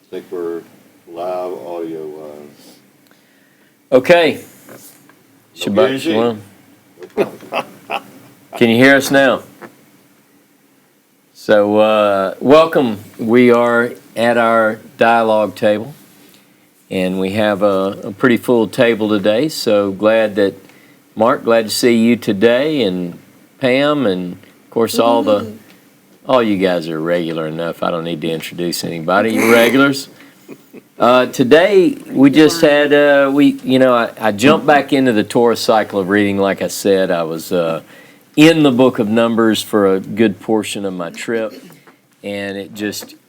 think we're live audio-wise. Okay. No Shabbat guarantee. Shalom. No problem. Can you hear us now? So, welcome. We are at our dialogue table, and we have a pretty full table today. So glad that Mark, glad to see you today, and Pam, and of course all you guys are regular enough. I don't need to introduce anybody. You're regulars. Today we just had I jumped back into the Torah cycle of reading. Like I said, I was in the book of Numbers for a good portion of my trip, and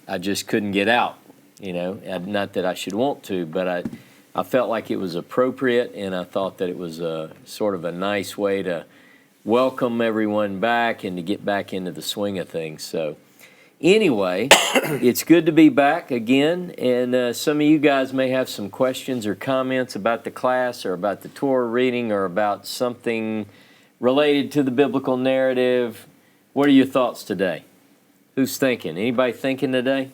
I just couldn't get out. Not that I should want to, but I felt like it was appropriate, and I thought that it was a sort of a nice way to welcome everyone back and to get back into the swing of things. So anyway, it's good to be back again, and some of you guys may have some questions or comments about the class or about the Torah reading or about something related to the biblical narrative. What are your thoughts today? Who's thinking? Anybody thinking today?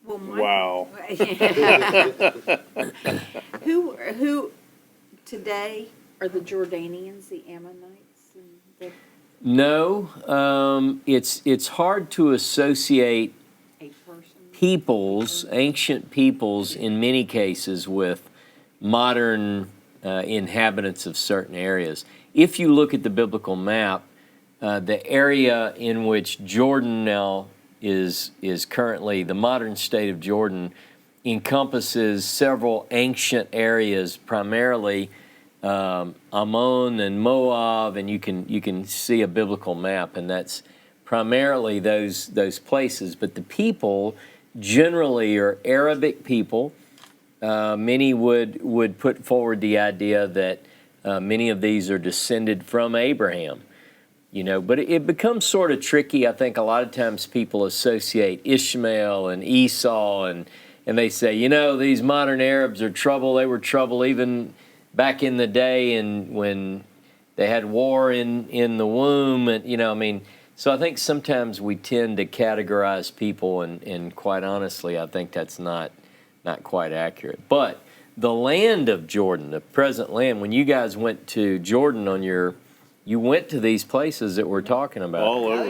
Well, Wow. Who today are the Jordanians, the Ammonites? No, it's hard to associate A person? ancient peoples, in many cases, with modern inhabitants of certain areas. If you look at the biblical map, the area in which Jordan now is currently, the modern state of Jordan, encompasses several ancient areas, primarily Ammon and Moab, and you can see a biblical map, and that's primarily those places. But the people generally are Arabic people. Many would put forward the idea that many of these are descended from Abraham. But it becomes sort of tricky. I think a lot of times people associate Ishmael and Esau, and they say, these modern Arabs are trouble. They were trouble even back in the day, and when they had war in the womb, and so I think sometimes we tend to categorize people, and quite honestly, I think that's not quite accurate. But the land of Jordan, the present land, when you guys went to Jordan you went to these places that we're talking about. All over. Oh,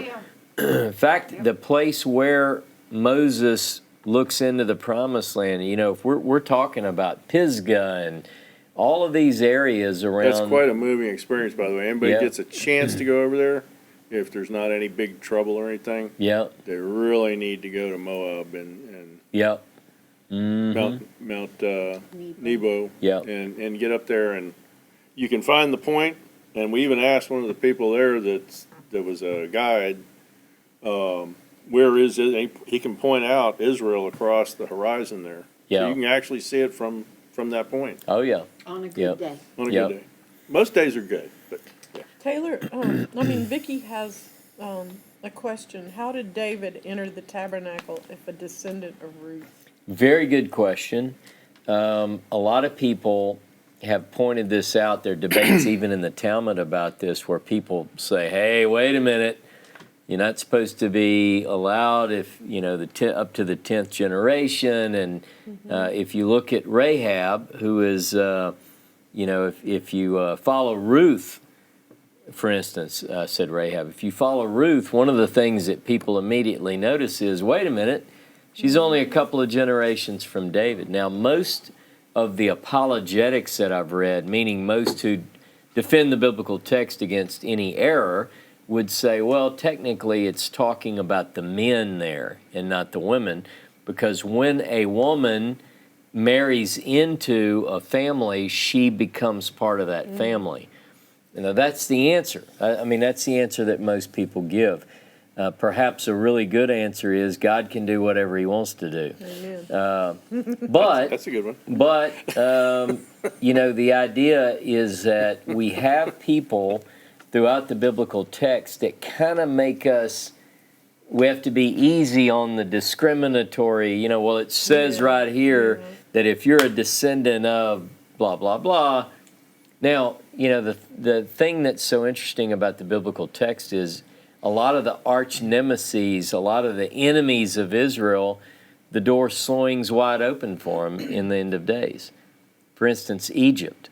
yeah. In fact, the place where Moses looks into the promised land, if we're talking about Pisgah and all of these areas around. That's quite a moving experience, by the way. Anybody gets a chance to go over there, if there's not any big trouble or anything, Yeah. they really need to go to Moab and Yep. Mm-hmm. Mount Nebo Yep. and get up there, and you can find the point. And we even asked one of the people there that was a guide, where is it? And he can point out Israel across the horizon there. Yeah. So you can actually see it from that point Oh yeah. On a good Yep. day. on a Yep. good day. Most days are good, but yeah. Taylor, Vicky has a question. How did David enter the tabernacle if a descendant of Ruth? Very good question. A lot of people have pointed this out. There are debates even in the Talmud about this, where people say, "Hey, wait a minute. You're not supposed to be allowed if up to the 10th generation." And if you look at Rahab, who is, if you follow Ruth, for instance, said Rahab, if you follow Ruth, one of the things that people immediately notice is, wait a minute, she's only a couple of generations from David. Now, most of the apologetics that I've read, meaning most who defend the biblical text against any error, would say, well, technically it's talking about the men there and not the women, because when a woman marries into a family, she becomes part of that family. That's the answer. That's the answer that most people give. Perhaps a really good answer is God can do whatever He wants to do. But That's a good one. But the idea is that we have people throughout the biblical text that kind of make us. We have to be easy on the discriminatory. It says right here that if you're a descendant of blah blah blah. Now, the thing that's so interesting about the biblical text is a lot of the arch nemeses, a lot of the enemies of Israel the door swings wide open for them in the end of days. For instance, Egypt.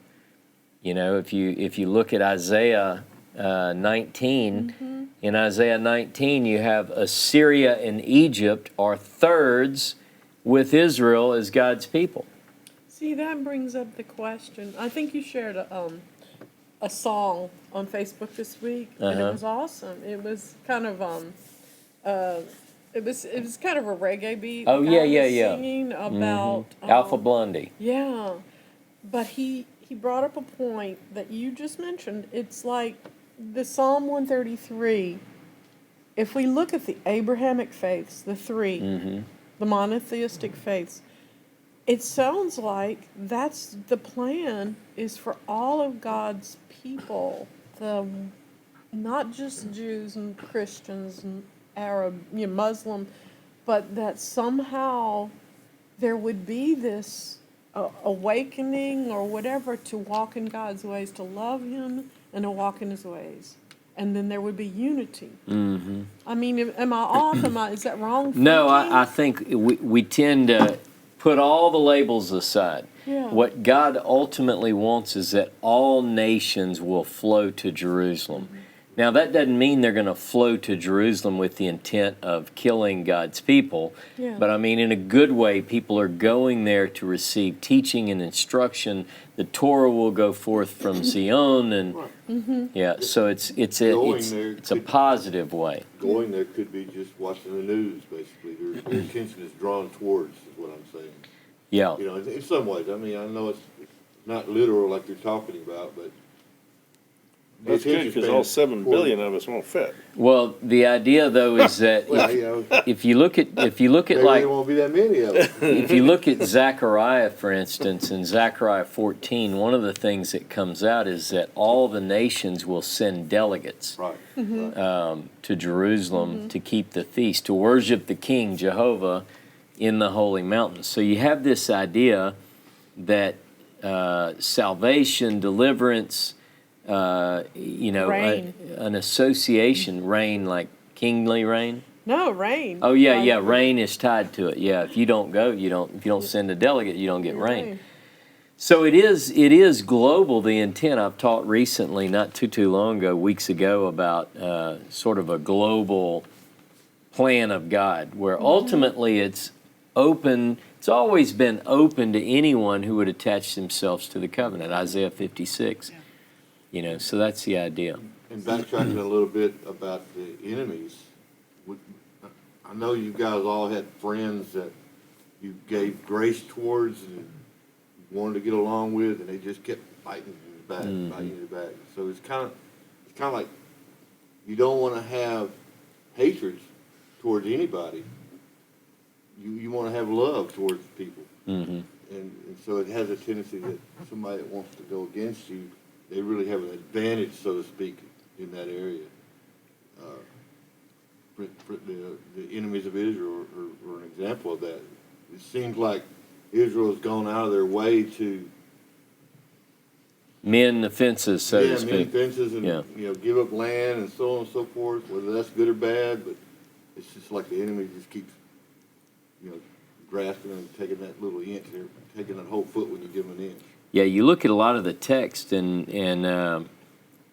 You know, if you look at Isaiah 19, in Isaiah 19 you have Assyria and Egypt are thirds with Israel as God's people. See, that brings up the question. I think you shared a song on Facebook this week, and it was awesome. It was kind of it was kind of a reggae beat. Oh, The yeah, guy yeah, was yeah. Singing about Alpha Blondie. Yeah, but he brought up a point that you just mentioned. It's like the Psalm 133. If we look at the Abrahamic faiths, the three, the monotheistic faiths, it sounds like that's the plan is for all of God's people, not just Jews and Christians and Arab, Muslim, but that somehow there would be this awakening or whatever to walk in God's ways, to love Him and to walk in His ways. And then there would be unity. I mean, am I off? Is that wrong? No, thinking? I think we tend to put all the labels aside. Yeah. What God ultimately wants is that all nations will flow to Jerusalem. Now, that doesn't mean they're going to flow to Jerusalem with the intent of killing God's people. Yeah. But I mean, in a good way, people are going there to receive teaching and instruction. The Torah will go forth from Zion, and yeah, so it's a positive way. Going there could be just watching the news, basically. Their attention is drawn towards, is what I'm saying. Yeah. You know, in some ways. I mean, I know it's not literal like you're talking about, but That's good, because all 7 billion of us won't fit. Well, the idea though is that Well, you know, if you look at maybe like there won't be that many of them. if you look at Zechariah, for instance, in Zechariah 14, one of the things that comes out is that all the nations will send delegates Right. to Jerusalem to keep the feast, to worship the King Jehovah in the holy mountains. So you have this idea that salvation, deliverance, Reign. an association, reign like kingly reign. No, rain. Oh yeah, rain is tied to it. Yeah, if you don't go, you don't. If you don't send a delegate, you don't get rain. So it is global. The intent. I've taught recently, not too long ago, weeks ago, about sort of a global plan of God, where ultimately it's open. It's always been open to anyone who would attach themselves to the covenant. Isaiah 56. You know, so that's the idea. And backtracking a little bit about the enemies, I know you guys all had friends that you gave grace towards and wanted to get along with, and they just kept fighting you back, fighting you back. So it's kind of like you don't want to have hatred towards anybody. You want to have love towards people, and so it has a tendency that somebody that wants to go against you, they really have an advantage, so to speak, in that area. The enemies of Israel are an example of that. It seems like Israel has gone out of their way to Mend the fences, so to speak. mend fences and give up land and so on and so forth. Whether that's good or bad, but it's just like the enemy just keeps grasping and taking that little inch there, taking that whole foot when you give them an inch. Yeah, you look at a lot of the text, and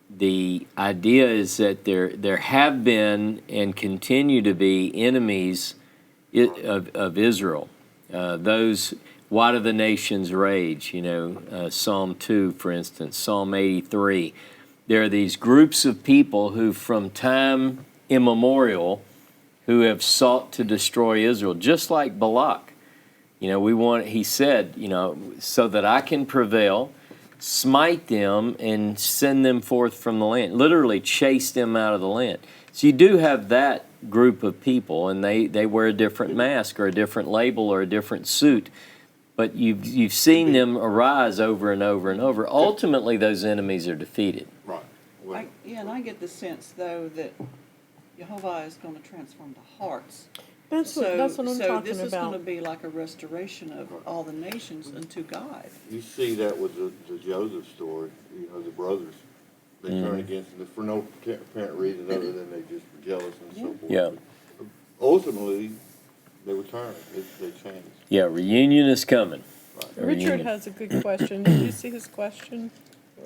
the idea is that there have been and continue to be enemies of Israel. Why do the nations rage? Psalm 2, for instance, Psalm 83. There are these groups of people who, from time immemorial, who have sought to destroy Israel, just like Balak. He said, so that I can prevail, smite them and send them forth from the land, literally chase them out of the land. So you do have that group of people, and they wear a different mask or a different label or a different suit, but you've seen them arise over and over and over. Ultimately, those enemies are defeated. Right. Well, And I get the sense, though, that Jehovah is going to transform the hearts. That's what I'm talking So this is going to about. be like a restoration of all the nations unto God. you see that with the Joseph story. The brothers, they turn against him for no apparent reason other than they just were jealous and so forth. Yeah. Ultimately, they return, they change. Yeah, reunion is coming. A Richard reunion. has a good question. Did you see his question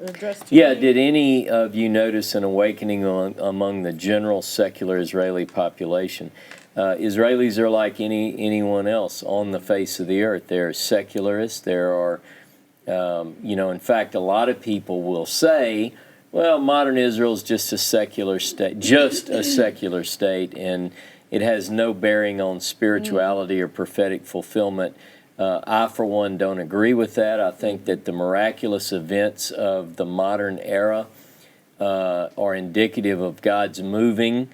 addressed to you? Yeah, did any of you notice an awakening among the general secular Israeli population? Israelis are like anyone else on the face of the earth. They're secularists. There are, in fact, a lot of people will say, well, modern Israel is just a secular state, and it has no bearing on spirituality or prophetic fulfillment. I, for one, don't agree with that. I think that the miraculous events of the modern era are indicative of God's moving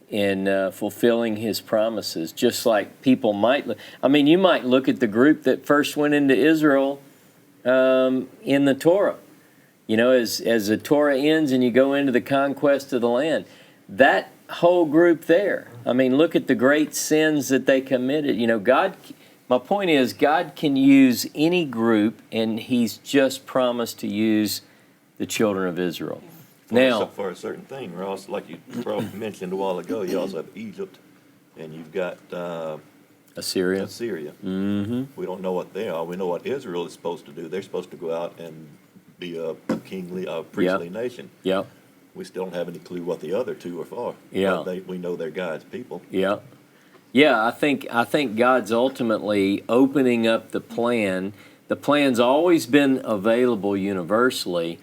in fulfilling His promises. Just like people might look, you might look at the group that first went into Israel in the Torah. As the Torah ends and you go into the conquest of the land, that whole group there. Look at the great sins that they committed. God. My point is, God can use any group, and He's just promised to use the children of Israel. Now, for a certain thing, or also, like you mentioned a while ago, you also have Egypt, and you've got Assyria. Mm-hmm. We don't know what they are. We know what Israel is supposed to do. They're supposed to go out and be a kingly, priestly nation. Yeah. We still don't have any clue what the other two are for. Yeah. But we know they're God's people. Yeah. Yeah, I think God's ultimately opening up the plan. The plan's always been available universally.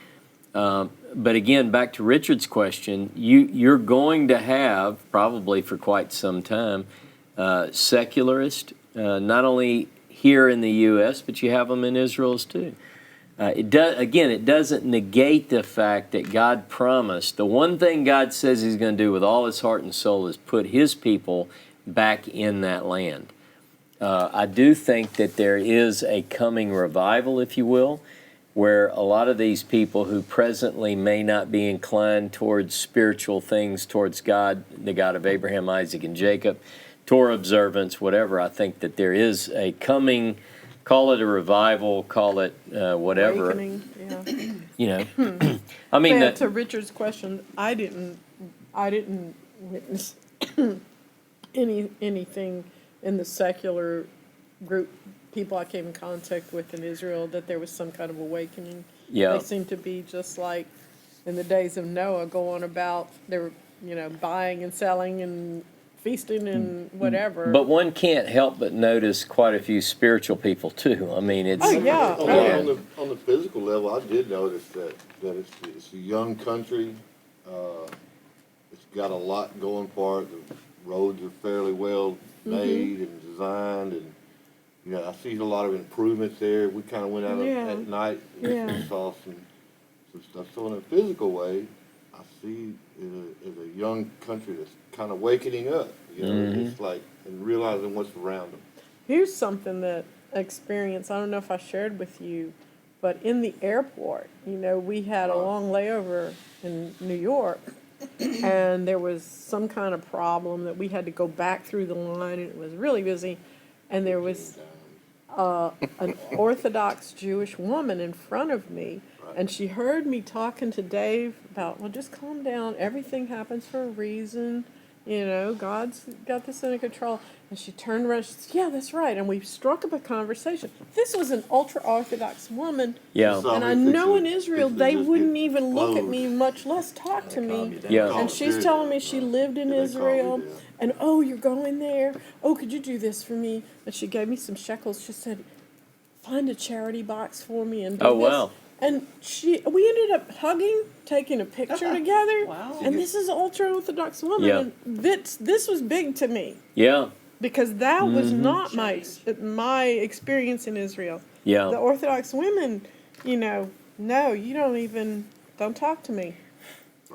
But again, back to Richard's question, you're going to have, probably for quite some time, secularists, not only here in the U.S., but you have them in Israel too. It doesn't negate the fact that God promised. The one thing God says He's going to do with all His heart and soul is put His people back in that land. I do think that there is a coming revival, if you will, where a lot of these people who presently may not be inclined towards spiritual things, towards God, the God of Abraham, Isaac, and Jacob, Torah observance, whatever, I think that there is a coming, call it a revival, call it whatever. Awakening, yeah. To Richard's question, I didn't witness anything in the secular group, people I came in contact with in Israel, that there was some kind of awakening. Yeah. They seem to be just like in the days of Noah, going about, they were, buying and selling and feasting and whatever. But one can't help but notice quite a few spiritual people too. It's On the physical level, I did notice that it's a young country. It's got a lot going for it. The roads are fairly well made and designed, and I see a lot of improvements there. We kind of went out at night and saw some stuff. So in a physical way, I see it as a young country that's kind of waking up. It's like, and realizing what's around them. Here's something that I experienced. I don't know if I shared with you, but in the airport, we had a long layover in New York, and there was some kind of problem that we had to go back through the line, and it was really busy, and there was an Orthodox Jewish woman in front of me, and she heard me talking to Dave about, well, just calm down, everything happens for a reason, God's got this under control. And she turned around, she said, yeah, that's right, and we struck up a conversation. This was an ultra-Orthodox woman, and I know in Israel they wouldn't even look at me, much less talk to me. Yeah. And she's telling me she lived in Israel, and you're going there? Oh, could you do this for me? And she gave me some shekels. She said, find a charity box for me and do this. Wow. And we ended up hugging, taking a picture together. Wow. And this is an ultra-Orthodox woman. Yeah. And this was big to me. Yeah. Because that was not my experience in Israel. Yeah. The Orthodox women, no, you don't talk to me.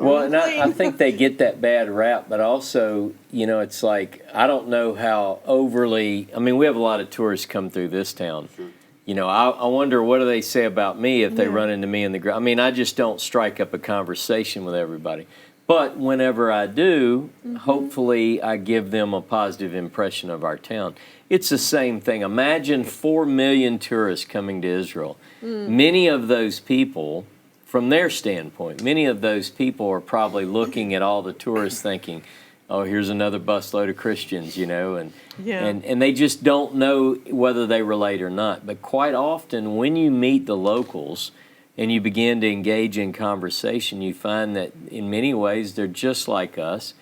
Well, and I think they get that bad rap, but also, it's like, I don't know how overly, we have a lot of tourists come through this town. Sure. I wonder what do they say about me if they run into me in the ground. I just don't strike up a conversation with everybody. But whenever I do, hopefully I give them a positive impression of our town. It's the same thing. Imagine 4 million tourists coming to Israel. Many of those people, from their standpoint, many of those people are probably looking at all the tourists thinking, oh, here's another busload of Christians, and Yeah. and they just don't know whether they relate or not. But quite often, when you meet the locals and you begin to engage in conversation, you find that in many ways they're just like us.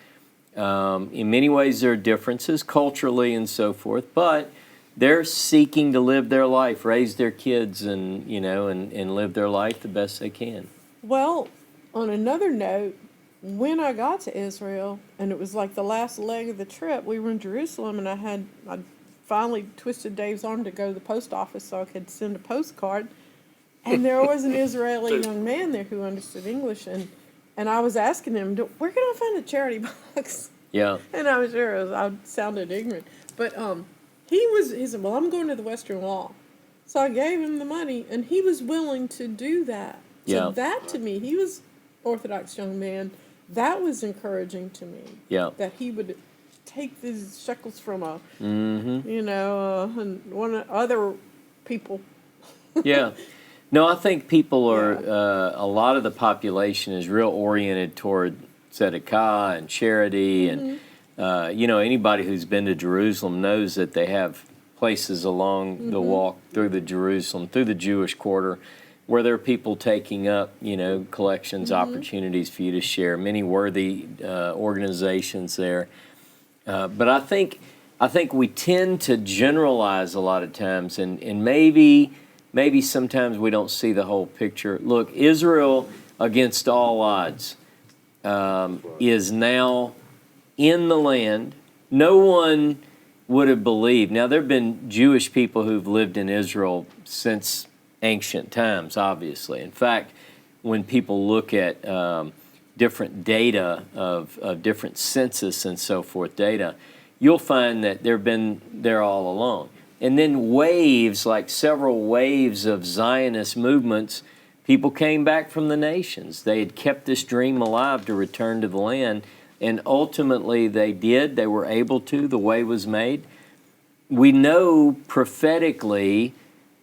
In many ways, there are differences culturally and so forth, but they're seeking to live their life, raise their kids, and and live their life the best they can. Well, on another note, when I got to Israel, and it was like the last leg of the trip, we were in Jerusalem, and I finally twisted Dave's arm to go to the post office so I could send a postcard. And there was an Israeli young man there who understood English, and I was asking him, where can I find a charity box? Yeah. And I'm sure I sounded ignorant. But he said, well, I'm going to the Western Wall. So I gave him the money, and he was willing to do that. Yeah. So that, to me, he was Orthodox young man. That was encouraging to me. Yeah. That he would take these shekels from Mm-hmm. and one of other people. Yeah. No, I think people are, a lot of the population is real oriented toward tzedakah and charity. And, anybody who's been to Jerusalem knows that they have places along the walk through the Jewish quarter, where there are people taking up, collections, opportunities for you to share, many worthy organizations there. But I think we tend to generalize a lot of times, and maybe sometimes we don't see the whole picture. Look, Israel, against all odds, is now in the land. No one would have believed. Now, there have been Jewish people who've lived in Israel since ancient times, obviously. In fact, when people look at different data of different census and so forth data, you'll find that they've been there all along. And then waves, like several waves of Zionist movements, people came back from the nations. They had kept this dream alive to return to the land, and ultimately they did. They were able to. The way was made. We know prophetically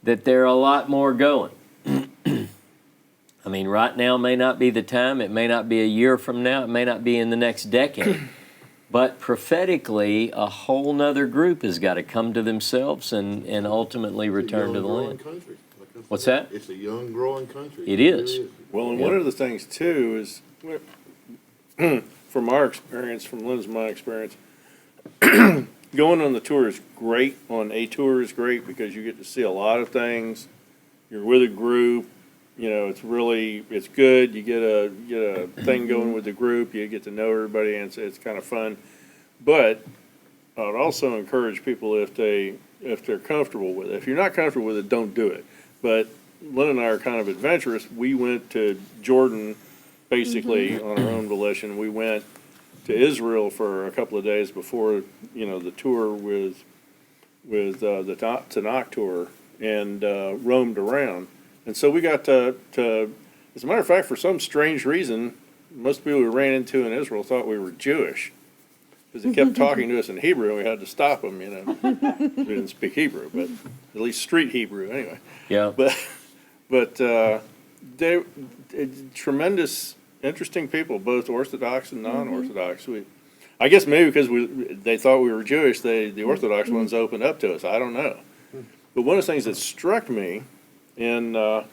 that there are a lot more going. I mean, right now may not be the time. It may not be a year from now. It may not be in the next decade. But prophetically, a whole nother group has got to come to themselves and ultimately return to the land. Country. Like What's that? It's a young, growing country. It is. Well, and Yeah. one of the things too is, from our experience, from Lynn's and my experience, going on the tour is great. On a tour is great because you get to see a lot of things. You're with a group. It's good. You get a thing going with the group. You get to know everybody, and it's kind of fun. But I would also encourage people if they're comfortable with it. If you're not comfortable with it, don't do it. But Lynn and I are kind of adventurous. We went to Jordan basically on our own volition. We went to Israel for a couple of days before the tour with the Tanakh tour, and roamed around. And so we got to, as a matter of fact, for some strange reason, most people we ran into in Israel thought we were Jewish. Because they kept talking to us in Hebrew, and we had to stop them, We didn't speak Hebrew, but at least street Hebrew anyway. Yeah. But they tremendous, interesting people, both Orthodox and non-Orthodox. I guess maybe because they thought we were Jewish, the Orthodox ones opened up to us. I don't know. But one of the things that struck me, and I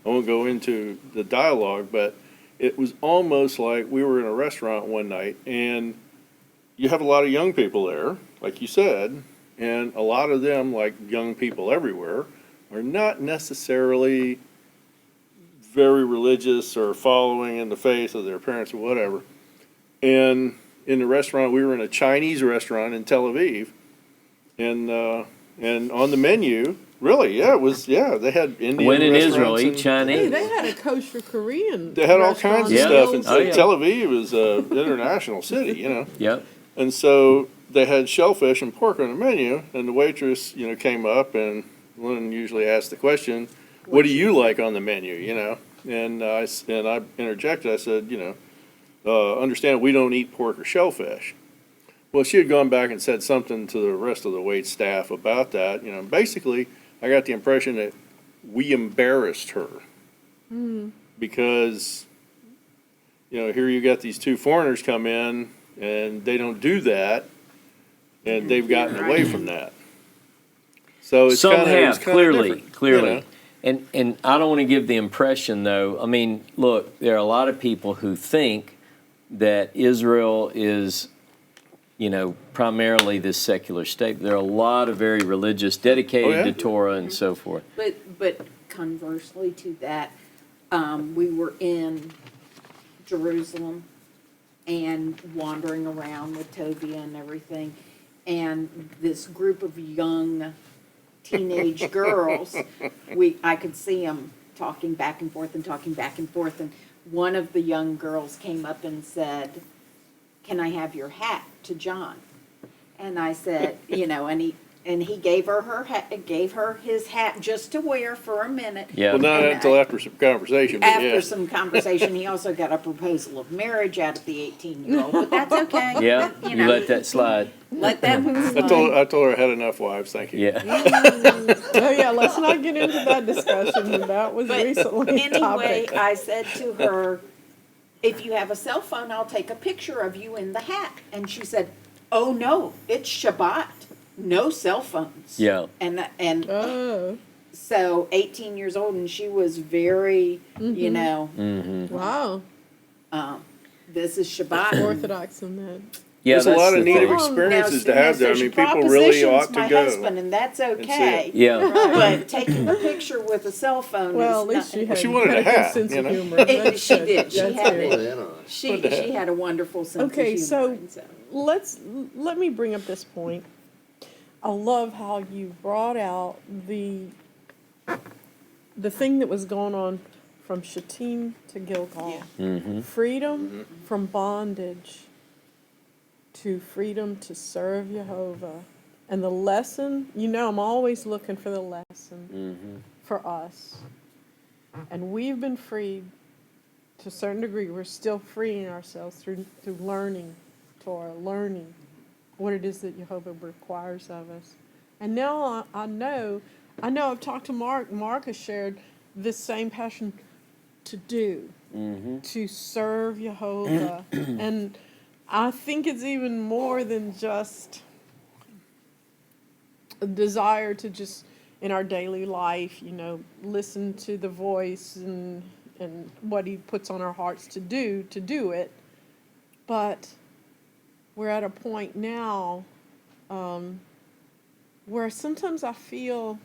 won't go into the dialogue, but it was almost like we were in a restaurant one night, and you have a lot of young people there, like you said, and a lot of them, like young people everywhere, are not necessarily very religious or following in the faith of their parents or whatever. And in the restaurant, we were in a Chinese restaurant in Tel Aviv, and on the menu, really, they had Indian When in restaurants Israel, eat and- Hey, Chinese. they had a kosher Korean. They had all kinds of Yeah. stuff, and Oh, yeah. Tel Aviv is an international city, Yep. And so they had shellfish and pork on the menu, and the waitress, came up, and Lynn usually asked the question, "What do you like on the menu?" And I interjected. I said, understand we don't eat pork or shellfish. Well, she had gone back and said something to the rest of the wait staff about that. Basically, I got the impression that we embarrassed her because, here you got these two foreigners come in and they don't do that, and they've gotten away from that. So it's Some kinda, have, clearly. you know. And I don't want to give the impression, though, I mean, look, there are a lot of people who think that Israel is, primarily this secular state. There are a lot of very religious, dedicated Oh, yeah? to Torah and so forth. But conversely to that, we were in Jerusalem and wandering around with Tovia and everything, and this group of young teenage girls, I could see them talking back and forth and talking back and forth, and one of the young girls came up and said, "Can I have your hat?" to John. And I said, and he gave her his hat just to wear for a minute. Yeah. Well, not And until after some conversation, but after yeah. some conversation, he also got a proposal of marriage out of the 18-year-old, but that's okay. Yeah, You you know, let that slide. Let that one I slide. told her I had enough wives, thank you. Yeah. Oh, yeah, let's not get into that discussion. That was But recently a anyway, topic. I said to her, "If you have a cell phone, I'll take a picture of you in the hat." And she said, "Oh, no, it's Shabbat. No cell phones." Yeah. And Oh, so 18 years old, and she was very, wow. this is Shabbat. Orthodox in that. Yeah, There's a that's lot the of neat thing. experiences to Now, have there. I so she mean, people really propositions ought to my go. husband, and that's see it. okay. Yeah. But taking a picture with a cell phone Well, at is least not. she had, she wanted had a good hat, sense you of know? humor. That's She good. did. She That's had good. it. Well, yeah, She had a wonderful sense of Okay, humor. so and let me bring up this point. I love how you brought out the thing that was going on from Shittim to Gilgal. Freedom from bondage to freedom to serve Jehovah. And the lesson, I'm always looking for the lesson for us. And we've been freed to a certain degree. We're still freeing ourselves through learning Torah, learning what it is that Jehovah requires of us. And now I know I've talked to Mark. Mark has shared this same passion to do, to serve Jehovah. And I think it's even more than just a desire to just, in our daily life, listen to the voice and what he puts on our hearts to do it. But we're at a point now where sometimes I feel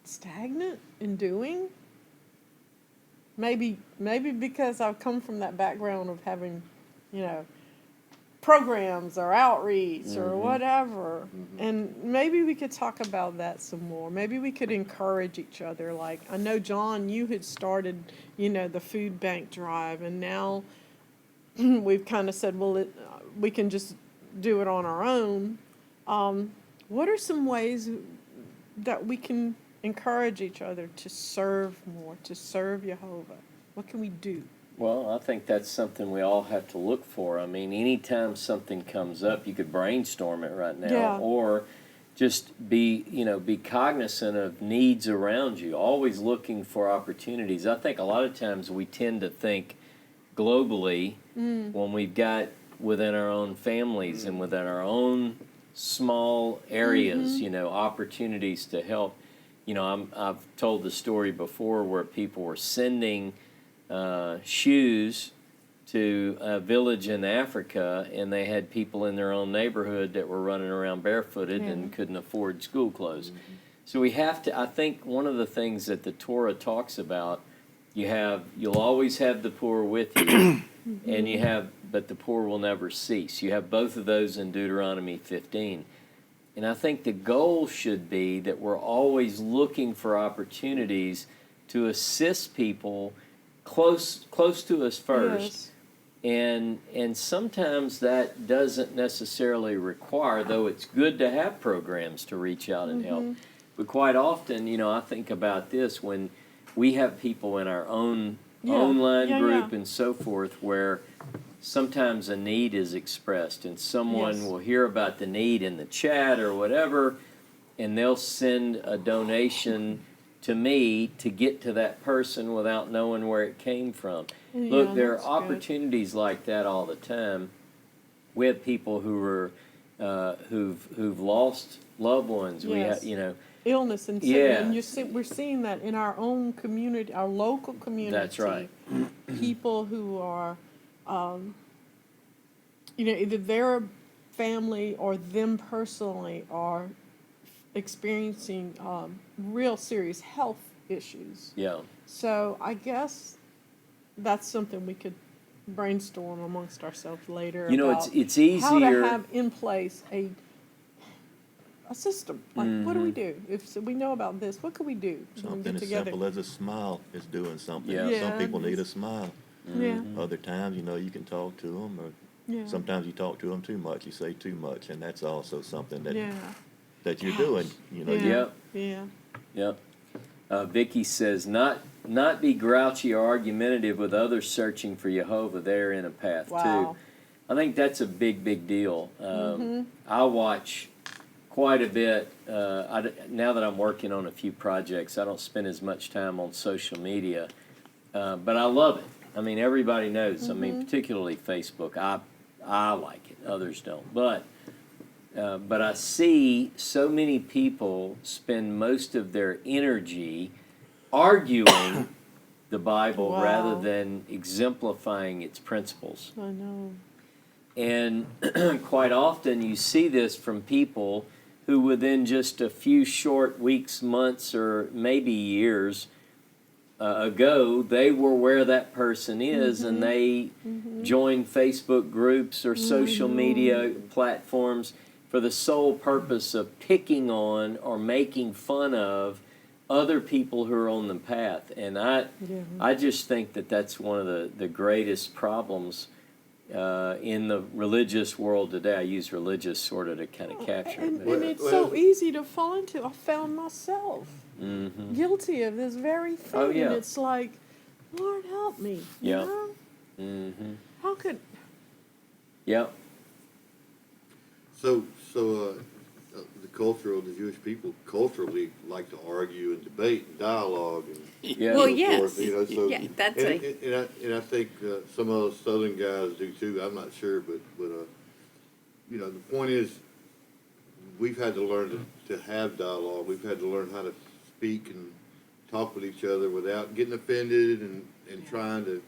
stagnant in doing. Maybe because I've come from that background of having, programs or outreach or whatever. And maybe we could talk about that some more. Maybe we could encourage each other. Like, I know, John, you had started, the food bank drive, and now we've kind of said, well, we can just do it on our own. What are some ways that we can encourage each other to serve more, to serve Jehovah? What can we do? Well, I think that's something we all have to look for. I mean, anytime something comes up, you could brainstorm it right now, Yeah. or just be cognizant of needs around you, always looking for opportunities. I think a lot of times we tend to think globally when we've got within our own families and within our own small areas, opportunities to help. I've told the story before where people were sending shoes to a village in Africa, and they had people in their own neighborhood that were running around barefooted and couldn't afford school clothes. So we have to, I think one of the things that the Torah talks about, you'll always have the poor with you, and but the poor will never cease. You have both of those in Deuteronomy 15. And I think the goal should be that we're always looking for opportunities to assist people close to us first. Yes. And sometimes that doesn't necessarily require, though it's good to have programs to reach out and help. But quite often, I think about this when we have people in our own online group and so forth where sometimes a need is expressed and someone will hear about the need in the chat or whatever, and they'll send a donation to me to get to that person without knowing where it came from. Look, there are that's good. opportunities like that all the time. We have people who are who've lost loved ones. We Yes. have, you know, Illness and sickness, Yeah. and we're seeing that in our own community, our local community. That's right. People who are, either their family or them personally are experiencing real serious health issues. yeah. So I guess that's something we could brainstorm amongst ourselves later. You know, about it's how to easier. have in place a system. Like, what do we do if we know about this? What can we do? And Something get as together. simple as a smile is doing something. Yeah. Yeah, Some people need a it's- smile. Yeah, Other times, you can talk to them, or yeah, sometimes you talk to them too much. You say too much, and that's also something that yeah, that you're doing. yeah, Yep. yeah. Yep. Vicky says, not be grouchy or argumentative with others searching for Jehovah. They're in a path Wow. too. I think that's a big deal. I watch quite a bit. Now that I'm working on a few projects, I don't spend as much time on social media, but I love it. I mean, everybody knows. I mean, particularly Facebook. I like it. Others don't. But I see so many people spend most of their energy arguing the Bible Wow. rather than exemplifying its principles. I know. And quite often you see this from people who within just a few short weeks, months, or maybe years ago, they were where that person is, and they joined Facebook groups or social media platforms for the sole purpose of picking on or making fun of other people who are on the path. And I just think that that's one of the greatest problems in the religious world today. I use religious sort of to kind of capture And, it. and it's so easy to fall into. I found myself guilty of this very thing. Oh, yeah. And it's like, Lord, help me. Yeah. You know? Mm-hmm. How could. Yep. So, the Jewish people culturally like to argue and debate and dialogue and Yeah. Well, so yes. forth, so, Yeah, that's and I think some of those Southern guys do too. I'm not sure, but the point is, we've had to learn to have dialogue. We've had to learn how to speak and talk with each other without getting offended and trying to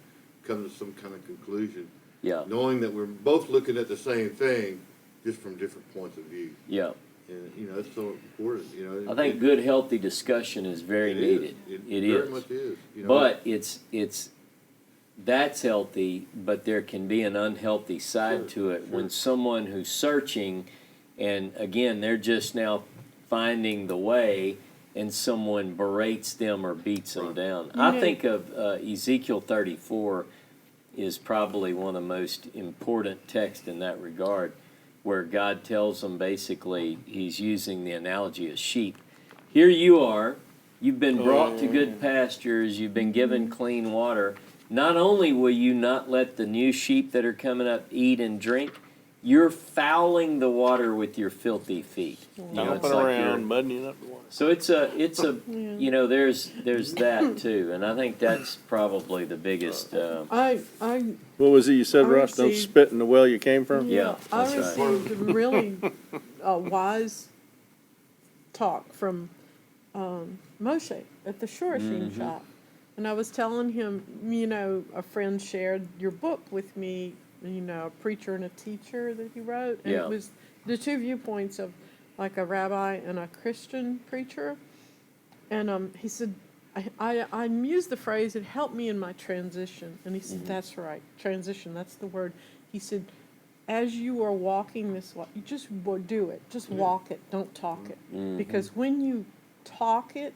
come to some kind of conclusion. Yeah. Knowing that we're both looking at the same thing, just from different points of view. Yeah. And, it's so important, I think good, healthy discussion is very needed. It It very is. much is. But that's healthy, but there can be an unhealthy side to it when someone who's searching, and again, they're just now finding the way, and someone berates them or beats them down. I think of Ezekiel 34 is probably one of the most important texts in that regard, where God tells them basically, he's using the analogy of sheep. Here you are, you've been brought to good pastures, you've been given clean water. Not only will you not let the new sheep that are coming up eat and drink, you're fouling the water with your filthy feet. Stomping around, muddying up the water. So it's a there's that too, and I think that's probably the biggest. I What was it you said, I Russ? Don't received- spit in the well you came from? Yeah, I that's right. received a really wise talk from Moshe at the Shorashim shop. And I was telling him, a friend shared your book with me, a preacher and a teacher that he wrote. And Yeah. it was the two viewpoints of like a rabbi and a Christian preacher. And he said, I used the phrase, it helped me in my transition. And he said, that's right, transition, that's the word. He said, as you are walking this way, you just do it. Just walk it, don't talk it. Because when you talk it,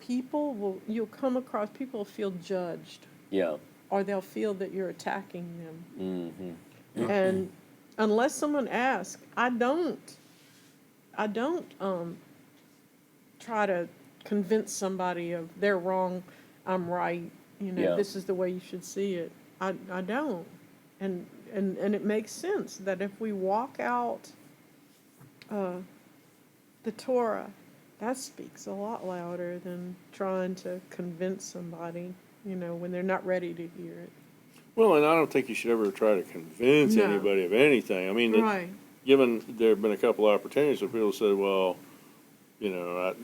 you'll come across, people will feel judged. Yeah. Or they'll feel that you're attacking them. And unless someone asks, I don't try to convince somebody of they're wrong, I'm right, Yeah. this is the way you should see it. I don't. And it makes sense that if we walk out the Torah, that speaks a lot louder than trying to convince somebody, when they're not ready to hear it. Well, and I don't think you should ever try to convince No. anybody of anything. I mean, Right. given there have been a couple of opportunities where people said, well, the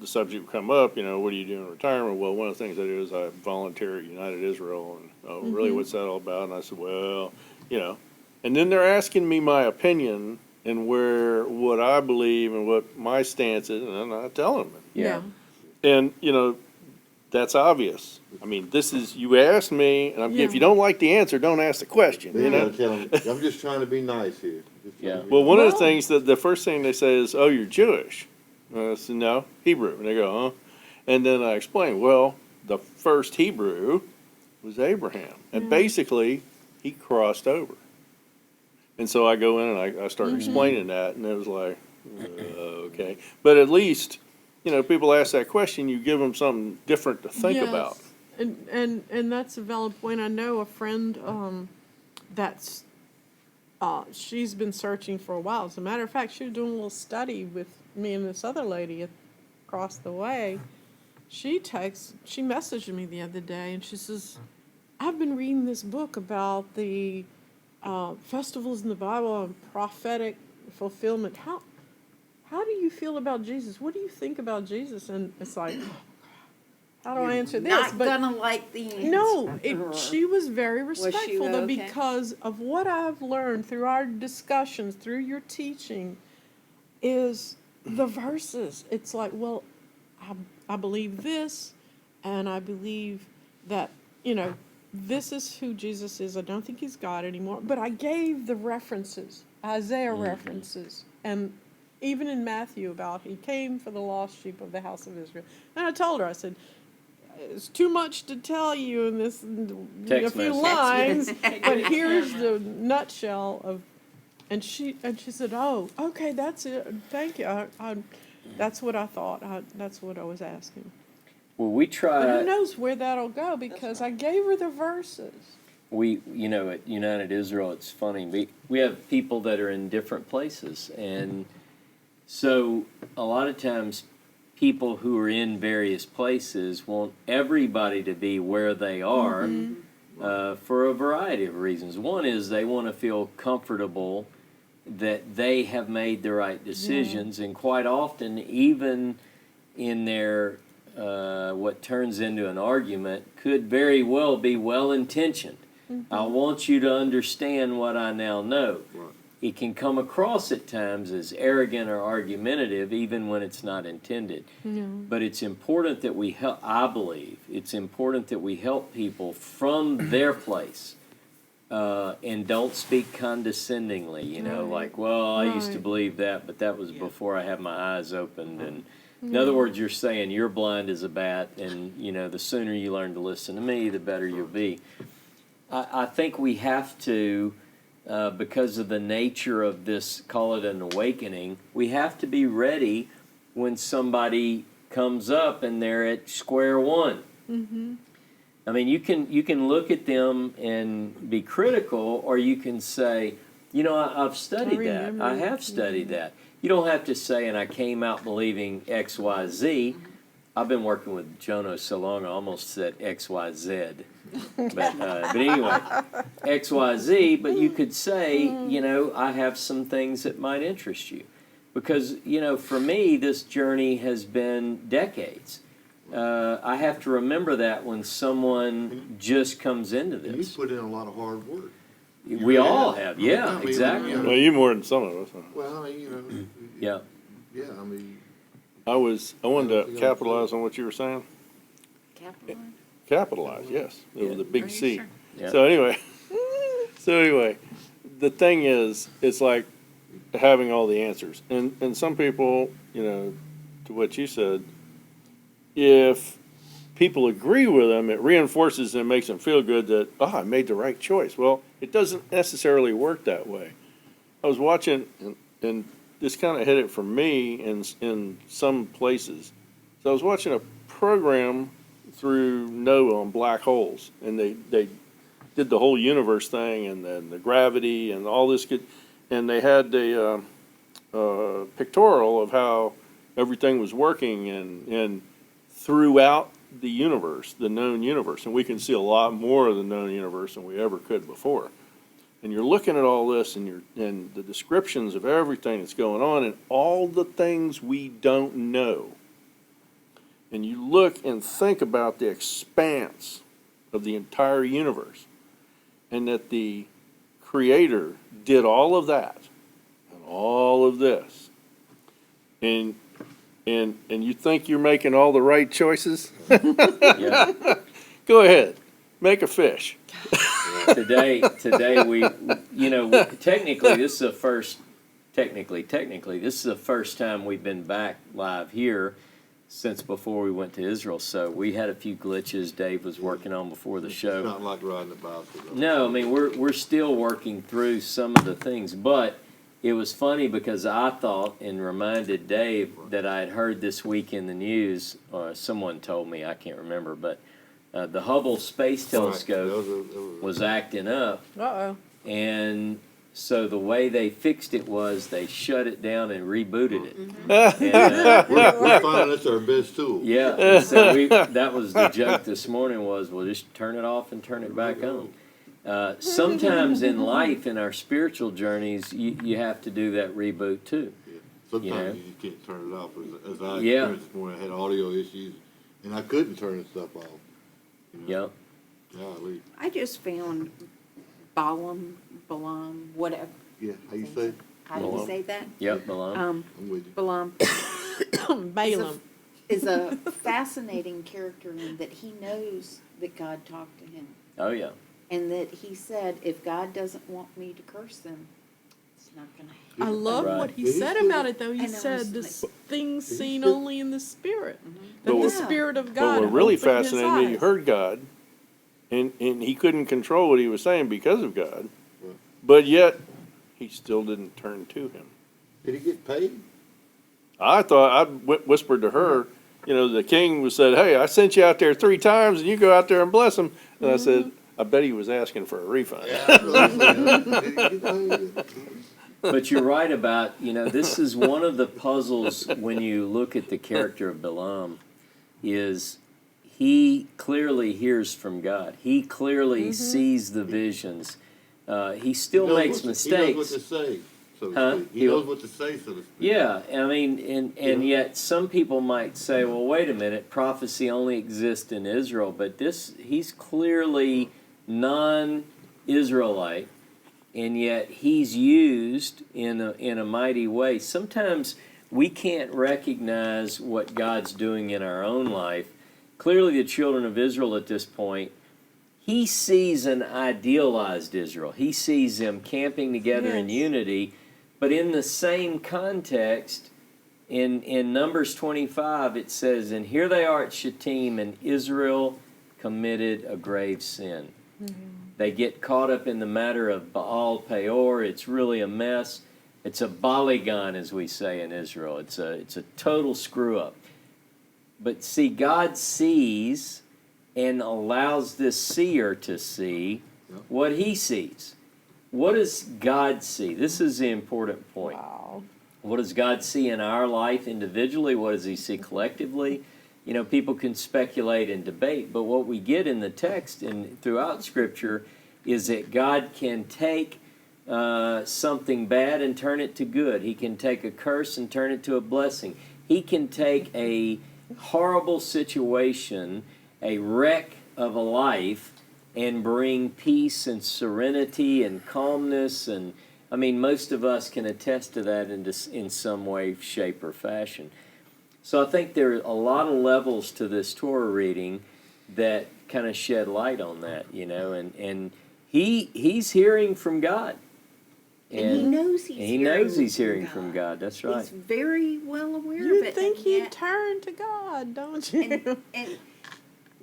subject would come up, what do you do in retirement? Well, one of the things I do is I volunteer at United Israel, and really, what's that all about? And I said, well, and then they're asking me my opinion and what I believe and what my stance is, and I tell them. Yeah. And, that's obvious. I mean, you asked me, and if you don't like the answer, don't ask the question, You gotta tell 'em, I'm just trying to be nice here. Just trying Yeah. to be Well, one of the Well- things the first thing they say is, oh, you're Jewish. I said, no, Hebrew. And they go, huh? And then I explain, well, the first Hebrew was Abraham. And basically, he crossed over. And so I go in and I start explaining that, and it was like, okay. But at least, people ask that question, you give them something different to think Yes. about. And that's a valid point. I know a friend that's she's been searching for a while. As a matter of fact, she was doing a little study with me and this other lady across the way. She messaged me the other day, and she says, "I've been reading this book about the festivals in the Bible and prophetic fulfillment. How do you feel about Jesus? What do you think about Jesus?" And it's like, how do I answer this? Not gonna like the answer. No, she was very she respectful though, okay? because of what I've learned through our discussions, through your teaching, is the verses. It's like, well, I believe this, and I believe that, this is who Jesus is. I don't think he's God anymore. But I gave the references, Isaiah references, and even in Matthew about he came for the lost sheep of the house of Israel. And I told her, I said, it's too much to tell you in this a few message. lines, but here's the nutshell of. And she said, "Oh, okay, that's it. Thank you. That's what I thought. That's what I was asking." Well, we But try. who knows where that'll go, because I gave her the verses. At United Israel, it's funny. We have people that are in different places, and so a lot of times people who are in various places want everybody to be where they are for a variety of reasons. One is they want to feel comfortable that they have made the right decisions, and quite often, even in their what turns into an argument, could very well be well-intentioned. I want you to understand what I now know. Right. It can come across at times as arrogant or argumentative, even when it's not intended. But it's important that we help, I believe, it's important that we help people from their place and don't speak condescendingly, like, well, I used to Right. believe that, but that was before I had my eyes opened. And in other words, you're saying you're blind as a bat, and, the sooner you learn to listen to me, the better you'll be. I think we have to, because of the nature of this, call it an awakening, we have to be ready when somebody comes up and they're at square one. I mean, you can look at them and be critical, or you can say, I've studied that. I have studied that. You don't have to say, and I came out believing X, Y, Z. I've been working with Jono so long, I almost said X, Y, Z. But anyway, X, Y, Z. But you could say, I have some things that might interest you, because for me, this journey has been decades. I have to remember that when someone just comes into And you this. put in a lot of hard work. We all have, yeah, I mean, exactly. Well, you more than some of us. Huh? Well, I mean, Yeah. yeah, I mean, I wanted to capitalize on what you were saying. Capitalize? Capitalize, yes. It was a big C. Sure. Yeah. So anyway, the thing is, it's like having all the answers. And some people, to what you said, if people agree with them, it reinforces and makes them feel good that, I made the right choice. Well, it doesn't necessarily work that way. I was watching, and this kind of hit it for me in some places. So I was watching a program through NOAA on black holes, and they did the whole universe thing, and then the gravity and all this and they had the pictorial of how everything was working, and throughout the universe, the known universe, and we can see a lot more of the known universe than we ever could before. And you're looking at all this and the descriptions of everything that's going on and all the things we don't know. And you look and think about the expanse of the entire universe, and that the Creator did all of that and all of this. And you think you're making all the right choices? Yeah. Go ahead, make a fish. Today we, technically this is the first. Technically, this is the first time we've been back live here since before we went to Israel. So we had a few glitches Dave was working on before the show. It's not like riding a bicycle. No, I mean we're still working through some of the things, but it was funny because I thought and reminded Dave that I had heard this week in the news, or someone told me, I can't remember, but the Hubble Space Telescope was acting up, Uh-oh. and so the way they fixed it was they shut it down and rebooted it. We're finding that's our best tool. Yeah, and so that was the joke this morning was, we'll just turn it off and turn it back on. Sometimes in life, in our spiritual journeys, you have to do that reboot too. Yeah. Sometimes You you can't turn it off. As I Yeah. experienced this morning, I had audio issues, and I couldn't turn stuff off. Yep. Golly. I just found Balaam, whatever. Yeah, how you say it? How do you Balaam. say that? Yep, Balaam. I'm with you. Balaam Balaam. is a fascinating character in that he knows that God talked to him. Oh yeah. And that he said, if God doesn't want me to curse them, it's not going to I happen. love Right. what he Yeah, he said said about it. it, though. He I know, said it's this like- things He seen said- only in the Spirit. That But the Yeah. Spirit of But God what really opened his fascinated me, he eyes. heard God, and he couldn't control what he was saying because of God, Right. but yet he still didn't turn to him. Did he get paid? I thought, I whispered to her, the king was said, hey, I sent you out there 3 times, and you go out there and bless them. And I said, I bet he was asking for a refund. Did he get paid? But you're right about, this is one of the puzzles when you look at the character of Balaam, is he clearly hears from God. He clearly sees the visions. He still makes mistakes. He knows what to say, so to Huh? speak. He knows what to say, so to speak. Yeah, I mean, and yet some people might say, well, wait a minute, prophecy only exists in Israel, but he's clearly non-Israelite, and yet he's used in a mighty way. Sometimes we can't recognize what God's doing in our own life. Clearly the children of Israel at this point, he sees an idealized Israel. He sees them camping together in Yes. unity, but in the same context, in Numbers 25, it says, and here they are at Shittim, and Israel committed a grave sin. They get caught up in the matter of Baal Peor. It's really a mess. It's a baligan, as we say in Israel. It's a total screw up. But see, God sees and allows this seer to see what he sees. What does God see? This is the important point. Wow. What does God see in our life individually? What does he see collectively? People can speculate and debate, but what we get in the text and throughout Scripture is that God can take something bad and turn it to good. He can take a curse and turn it to a blessing. He can take a horrible situation, a wreck of a life, and bring peace and serenity and calmness. And I mean, most of us can attest to that in some way, shape, or fashion. So I think there are a lot of levels to this Torah reading that kind of shed light on that, and he's hearing from God. And he knows he's hearing from God. That's right. He's very well aware of You it. think and he'd yet- turn to God, don't you? and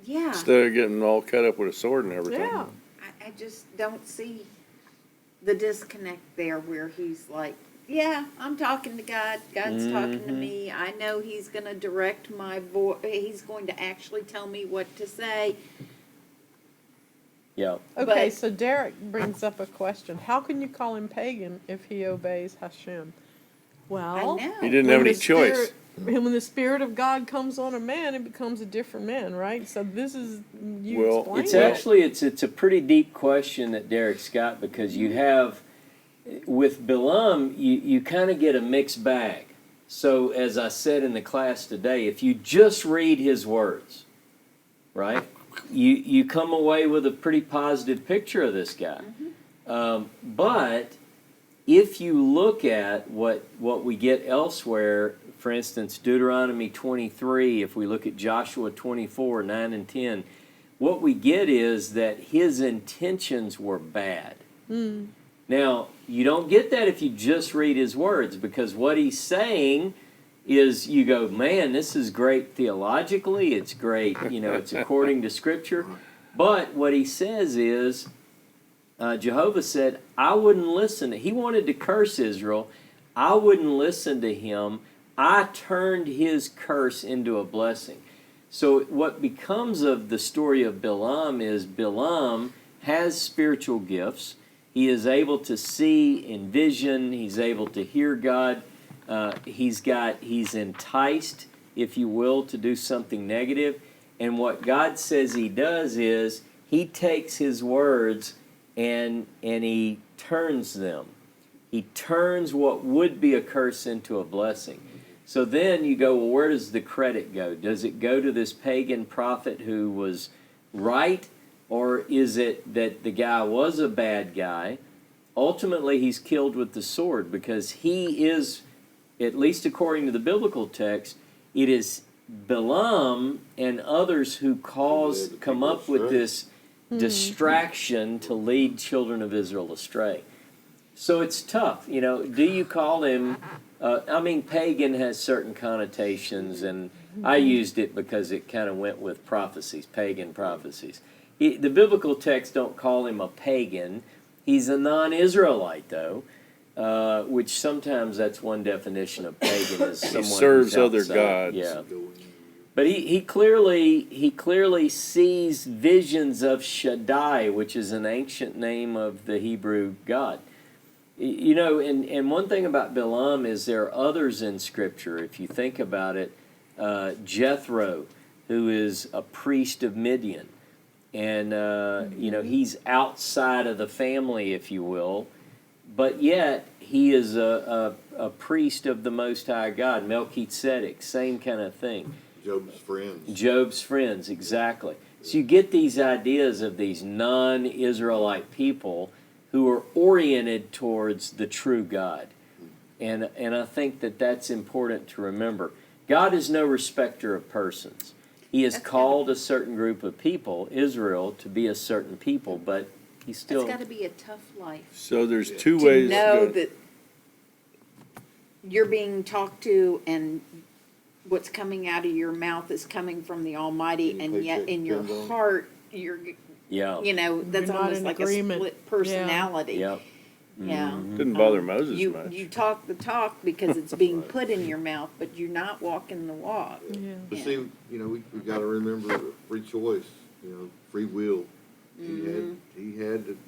yeah, Instead of getting all cut up with a sword and everything. Yeah. I just don't see the disconnect there where he's like, yeah, I'm talking to God. God's talking to me. I know he's going to direct my voice. He's going to actually tell me what to say. Yeah. Okay, But- so Derek brings up a question. How can you call him pagan if he obeys Hashem? Well, I know. He didn't when have any the choice. Spirit And when the Spirit of God comes on a man, it becomes a different man, right? So this is, you Well, explain It's it. actually it's a pretty deep question that Derek's got, because you have with Balaam you kind of get a mixed bag. So as I said in the class today, if you just read his words, right, you come away with a pretty positive picture of this guy. But if you look at what we get elsewhere, for instance, Deuteronomy 23, if we look at Joshua 24, 9 and 10, what we get is that his intentions were bad. Now, you don't get that if you just read his words, because what he's saying is, you go, man, this is great theologically, it's great, it's according to Scripture. But what he says is, Jehovah said, I wouldn't listen. He wanted to curse Israel. I wouldn't listen to him. I turned his curse into a blessing. So what becomes of the story of Balaam is Balaam has spiritual gifts. He is able to see in vision. He's able to hear God. He's enticed, if you will, to do something negative. And what God says he does is he takes his words and he turns them. He turns what would be a curse into a blessing. So then you go, well, where does the credit go? Does it go to this pagan prophet who was right? Or is it that the guy was a bad guy? Ultimately, he's killed with the sword, because he is, at least according to the biblical text, it is Balaam and others who come up with this distraction to lead children of Israel astray. So it's tough. Do you call him, pagan has certain connotations, and I used it because it kind of went with prophecies, pagan prophecies. The biblical texts don't call him a pagan. He's a non-Israelite, though, which sometimes that's one definition of pagan, is someone He serves who's other outside. gods. Yeah. But he clearly sees visions of Shaddai, which is an ancient name of the Hebrew God. And one thing about Balaam is there are others in Scripture. If you think about it, Jethro, who is a priest of Midian, and he's outside of the family, if you will, but yet he is a priest of the Most High God. Melchizedek, same kind of thing. Job's friends, exactly. So you get these ideas of these non-Israelite people who are oriented towards the true God. And I think that that's important to remember. God is no respecter of persons. He has called a certain group of people, Israel, to be a certain people, but he still... It's got to be a tough life. So there's two To ways. know that you're being talked to and what's coming out of your mouth is coming from the Almighty, and yet in your heart, you're, Yeah. that's You're not almost in like agreement. a split personality. Yep. Yeah. Didn't bother Moses You much. talk the talk because it's being put in your mouth, but you're not walking the walk. Yeah. But see, we got to remember free choice, free will. He had to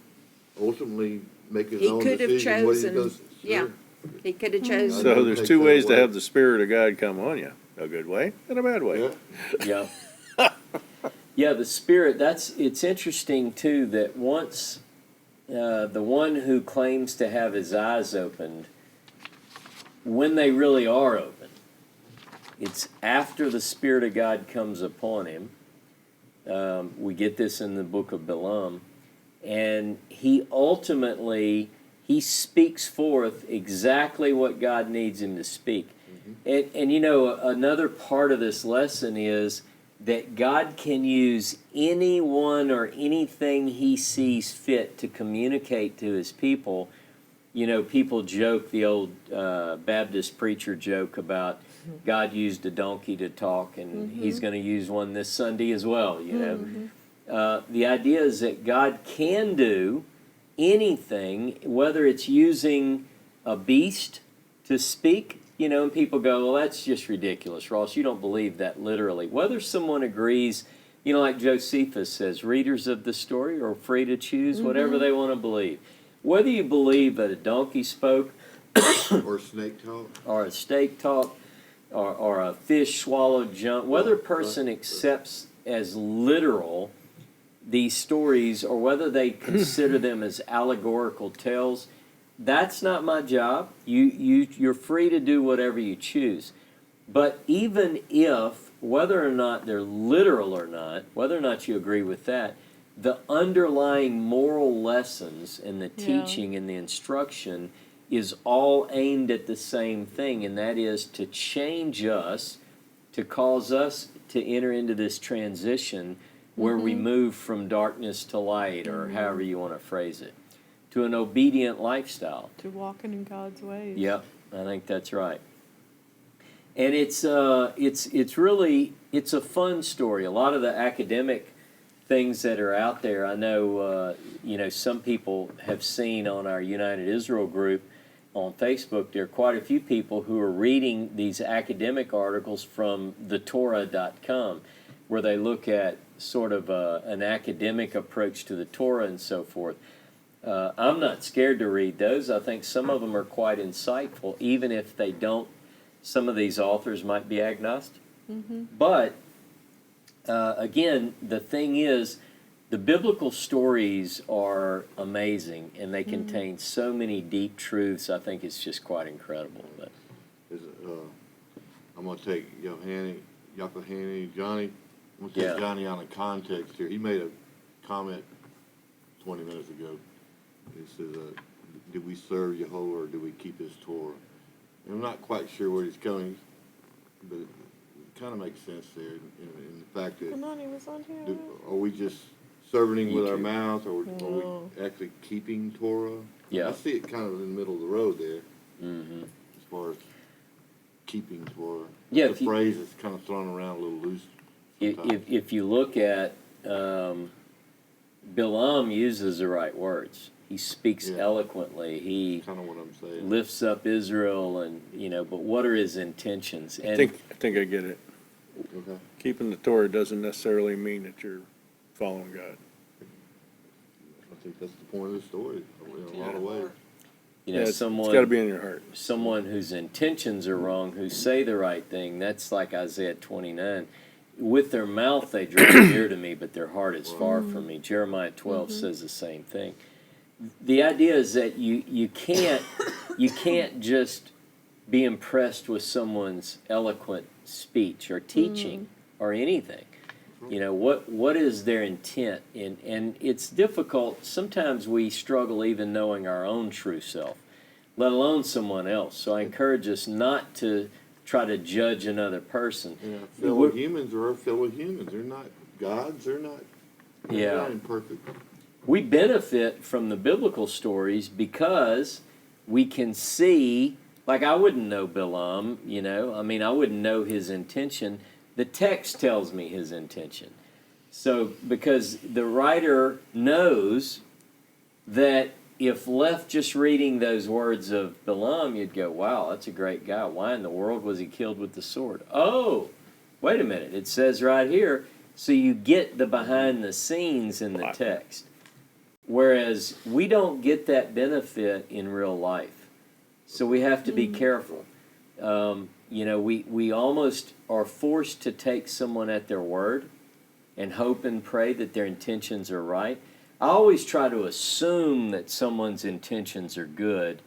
ultimately make his He own could have decision what he's chosen- going to. yeah. He could have chosen. So there's Take two that ways to away. have the Spirit of God come on you. A good way and a bad way. Yeah. Yeah. Yeah, the Spirit, it's interesting, too, that once the one who claims to have his eyes opened, when they really are open, it's after the Spirit of God comes upon him. We get this in the book of Balaam. And he ultimately, he speaks forth exactly what God needs him to speak. And another part of this lesson is that God can use anyone or anything he sees fit to communicate to his people. People joke, the old Baptist preacher joke about God used a donkey to talk, and he's going to use one this Sunday as well, The idea is that God can do anything, whether it's using a beast to speak, and people go, well, that's just ridiculous, Ross. You don't believe that literally. Whether someone agrees, like Josephus says, readers of the story are free to choose whatever they want to believe. Whether you believe that a donkey spoke Or snake talk. or a snake talked, or a fish swallowed Jonah, whether a person accepts as literal these stories or whether they consider them as allegorical tales, that's not my job. You're free to do whatever you choose. But even if, whether or not they're literal or not, whether or not you agree with that, the underlying moral lessons and the teaching and the instruction is all aimed at the same thing, and that is to change us, to cause us to enter into this transition where we move from darkness to light, or however you want to phrase it, to an obedient lifestyle. To walking in God's ways. Yep, I think that's right. And it's really a fun story. A lot of the academic things that are out there, I know some people have seen on our United Israel group on Facebook. There are quite a few people who are reading these academic articles from thetorah.com, where they look at sort of an academic approach to the Torah and so forth. I'm not scared to read those. I think some of them are quite insightful, even if they don't. Some of these authors might be agnostic. But, again, the thing is, the biblical stories are amazing, and they contain so many deep truths. I think it's just quite incredible. But I'm going to take Johnny. I'm going to take Johnny out of context here. He made a comment 20 minutes ago. He says, do we serve Jehovah or do we keep his Torah? And I'm not quite sure where he's going, but it kind of makes sense there in the fact that Nani was on here. are we just serving him with our mouth, or are we actually keeping Torah? Yeah. I see it kind of in the middle of the road there, as far as keeping Torah. Yeah, The phrase is kind of thrown around a little loose. if you look at Balaam uses the right words. He speaks eloquently. He Kind of what I'm saying. lifts up Israel, and but what are his intentions? And I think I get it. Okay. Keeping the Torah doesn't necessarily mean that you're following God. I think that's the point of the story in a lot of ways. It's got to be in your heart. someone whose intentions are wrong, who say the right thing. That's like Isaiah 29. With their mouth they draw near to me, but their heart is far from me. Jeremiah 12 says the same thing. The idea is that you can't just be impressed with someone's eloquent speech or teaching or anything. What is their intent? And it's difficult. Sometimes we struggle even knowing our own true self, let alone someone else. So I encourage us not to try to judge another person. Fellow humans are our fellow humans. They're not gods. They're not imperfect. We benefit from the biblical stories because we can see, like I wouldn't know Balaam, I wouldn't know his intention. The text tells me his intention. So, because the writer knows that if left just reading those words of Balaam, you'd go, wow, that's a great guy. Why in the world was he killed with the sword? Oh, wait a minute. It says right here, so you get the behind the scenes in the text. Whereas we don't get that benefit in real life. So we have to be careful. We almost are forced to take someone at their word and hope and pray that their intentions are right. I always try to assume that someone's intentions are good.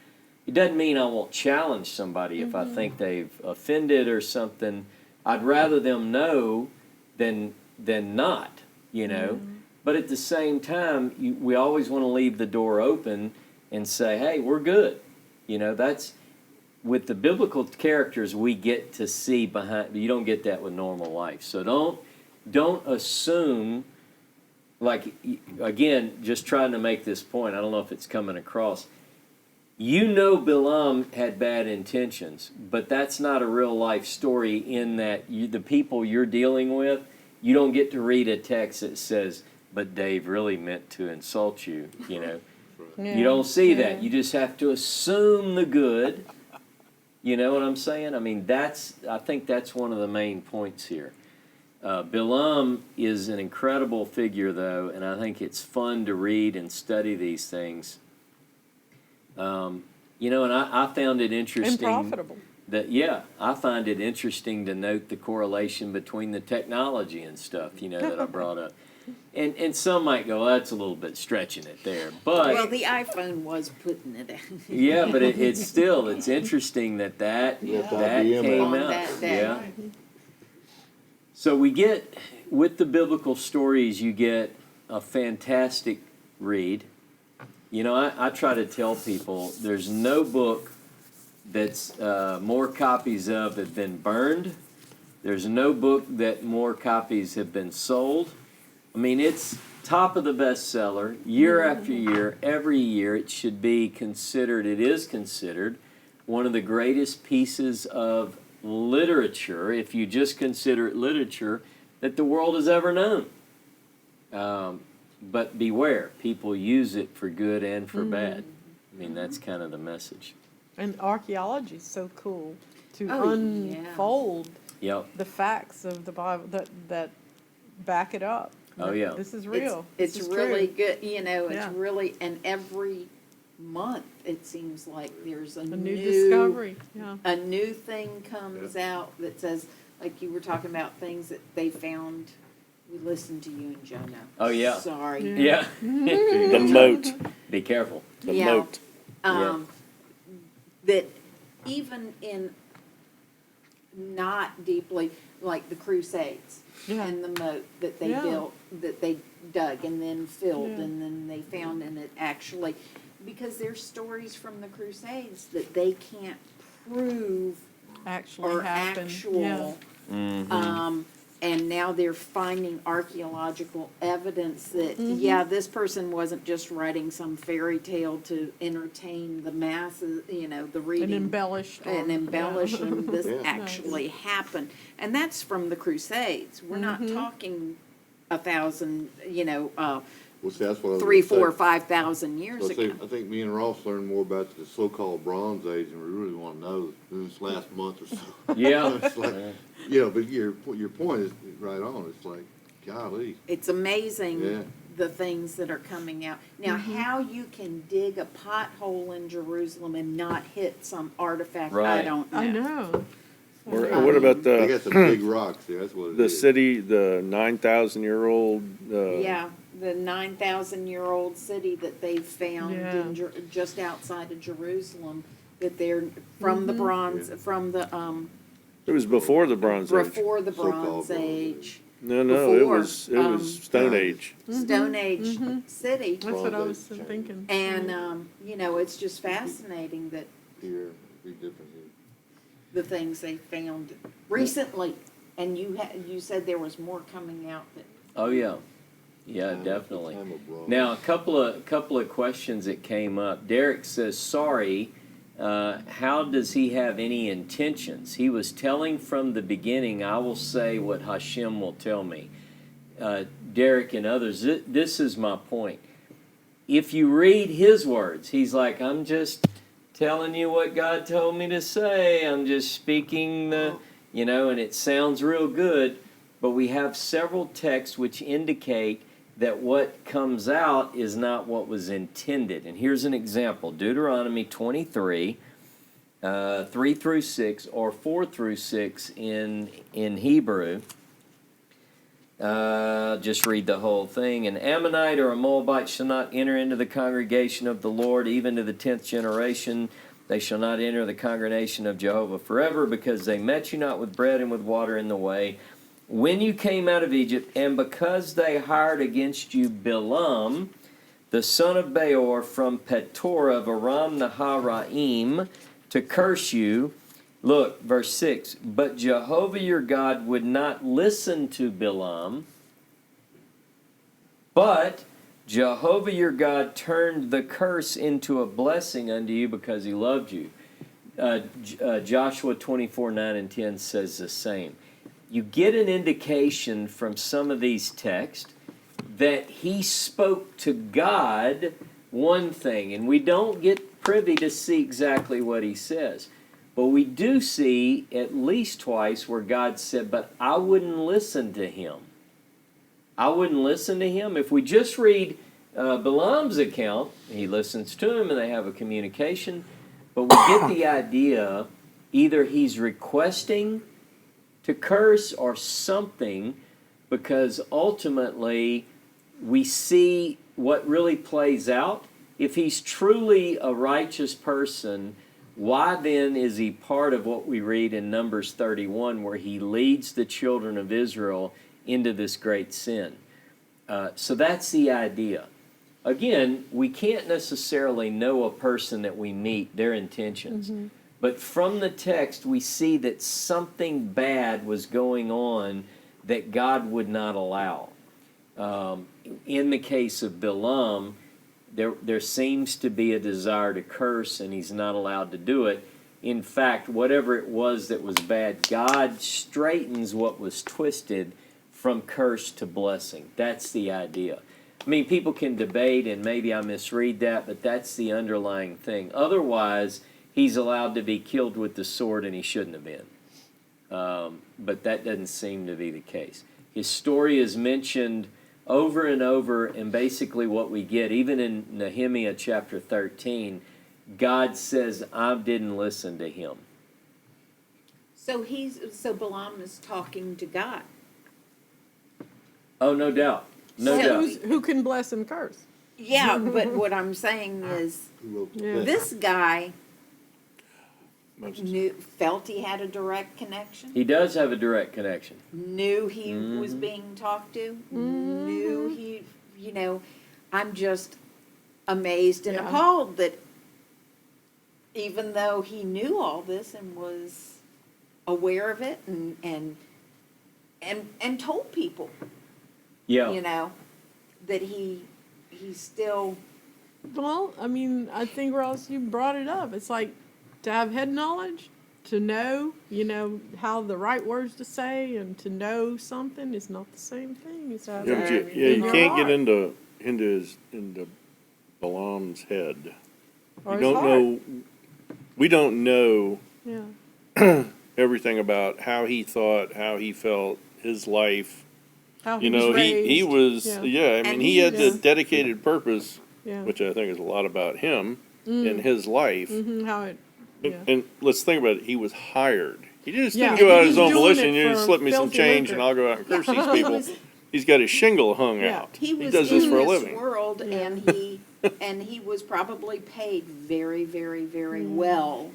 It doesn't mean I won't challenge somebody if I think they've offended or something. I'd rather them know than not, But at the same time, we always want to leave the door open and say, hey, we're good. That's with the biblical characters we get to see behind. You don't get that with normal life. So don't assume, like, again, just trying to make this point. I don't know if it's coming across. Balaam had bad intentions, but that's not a real life story in that the people you're dealing with, you don't get to read a text that says, but Dave really meant to insult you, You don't see that. You just have to assume the good. You know what I'm saying? I think that's one of the main points here. Balaam is an incredible figure, though, and I think it's fun to read and study these things. And I found it interesting. And profitable. yeah, I find it interesting to note the correlation between the technology and stuff, that I brought up. And some might go, that's a little bit stretching it there, but. Well, the iPhone was putting it in. Yeah, but it's interesting that Yeah, came IBM on out. that day. Yeah. So we get, with the biblical stories, you get a fantastic read. I try to tell people there's no book that's more copies of have been burned. There's no book that more copies have been sold. I mean, it's top of the bestseller year after year. Every year it should be considered, it is considered, one of the greatest pieces of literature, if you just consider it literature, that the world has ever known. But beware, people use it for good and for bad. I mean, that's kind of the message. And archaeology is so cool to Oh, unfold Yep. the facts of the Bible that back it up. Oh, yeah. This is real. It's This is really true. good, it's Yeah. really, and every month, it seems like there's a A new discovery. Yeah. a new thing comes out that says, like you were talking about things that they found. We listened to you and Jonah. Oh, yeah. Sorry. Yeah. The moat, Be careful. the Yeah. moat. That even in not deeply, like the Crusades Yeah. and the moat that they Yeah. built, that they dug and then filled, Yeah. and then they found, and it actually, because there's stories from the Crusades that they can't prove Actually or happened. actual. And now they're finding archaeological evidence that, yeah, this person wasn't just writing some fairy tale to entertain the masses, the reading. And embellished. And or- embellish yeah. them, this Yeah. actually happened. And that's from the Crusades. We're not talking 1,000, Well, see, that's what I was 3, gonna 4, say. 5,000 years Well, see, ago. I think me and Ross learned more about the so-called Bronze Age than we really want to know in this last month or so. Yeah. It's like, but your point is right on. It's like, golly, It's amazing Yeah. the things that are coming out. Now, how you can dig a pothole in Jerusalem and not hit some artifact, I Right. don't know. I know. Or what about they got some big rocks there. That's what it the is. city, the 9,000-year-old, Yeah, the 9,000-year-old city that they found Yeah. in just outside of Jerusalem, that they're from the Bronze, from the it was before the Bronze Age. before the So-called Bronze Bronze Age, No, it before, was Stone Age. Stone Age city, That's what I Bronze was Age. thinking. and it's just fascinating that Here, be different here. the things they found recently, and you said there was more coming out that. Oh, yeah. Yeah, Time- definitely. time of bronze. Now, a couple of questions that came up. Derek says, sorry, how does he have any intentions? He was telling from the beginning, I will say what Hashem will tell me. Derek and others, this is my point. If you read his words, he's like, I'm just telling you what God told me to say. I'm just speaking and it sounds real good. But we have several texts which indicate that what comes out is not what was intended. And here's an example. Deuteronomy 23, 3 through 6, or 4 through 6 in Hebrew. Just read the whole thing. An Ammonite or a Moabite shall not enter into the congregation of the Lord, even to the 10th generation. They shall not enter the congregation of Jehovah forever, because they met you not with bread and with water in the way, when you came out of Egypt, and because they hired against you Balaam, the son of Beor, from Petor of Aram Naharaim, to curse you. Look, verse 6, but Jehovah your God would not listen to Balaam, but Jehovah your God turned the curse into a blessing unto you because he loved you. Joshua 24, 9 and 10 says the same. You get an indication from some of these texts that he spoke to God one thing, and we don't get privy to see exactly what he says. But we do see at least twice where God said, but I wouldn't listen to him. I wouldn't listen to him. If we just read Balaam's account, he listens to him and they have a communication, but we get the idea either he's requesting to curse or something, because ultimately we see what really plays out. If he's truly a righteous person, why then is he part of what we read in Numbers 31, where he leads the children of Israel into this great sin? So that's the idea. Again, we can't necessarily know a person that we meet, their intentions. But from the text, we see that something bad was going on that God would not allow. In the case of Balaam, there seems to be a desire to curse, and he's not allowed to do it. In fact, whatever it was that was bad, God straightens what was twisted from curse to blessing. That's the idea. I mean, people can debate, and maybe I misread that, but that's the underlying thing. Otherwise, he's allowed to be killed with the sword, and he shouldn't have been. But that doesn't seem to be the case. His story is mentioned over and over, and basically what we get, even in Nehemiah chapter 13, God says, I didn't listen to him. So Balaam is talking to God. Oh, no doubt. No So doubt. Who can bless and curse? Yeah, but what I'm saying is, Who wrote the Yeah. text? this guy Moses. felt he had a direct connection, He does have a direct connection. knew he was being talked to, knew he, I'm just amazed and Yeah. appalled that even though he knew all this and was aware of it and told people, Yeah. that he still, Well, I mean, I think Ross, you brought it up. It's like to have head knowledge, to know, how the right words to say, and to know something is not the same thing as to have Yeah, it but in you your can't get heart into Balaam's head. or You his don't heart. know. We don't know Yeah. everything about how he thought, how he felt, his life. How You he was know, he raised. was Yeah. I mean, And he he had the was- dedicated purpose, Yeah. which I think is a lot about him in his life. How it. Yeah. And let's think about it. He was hired. He just Yeah, didn't go out of he's his own doing volition. it You just for slip me some filthy change, lucre. and I'll go out and curse these He people. was- He's got his shingle hung Yeah. out. he was does this in for a this living. world, Yeah. and he was probably paid very, very, very well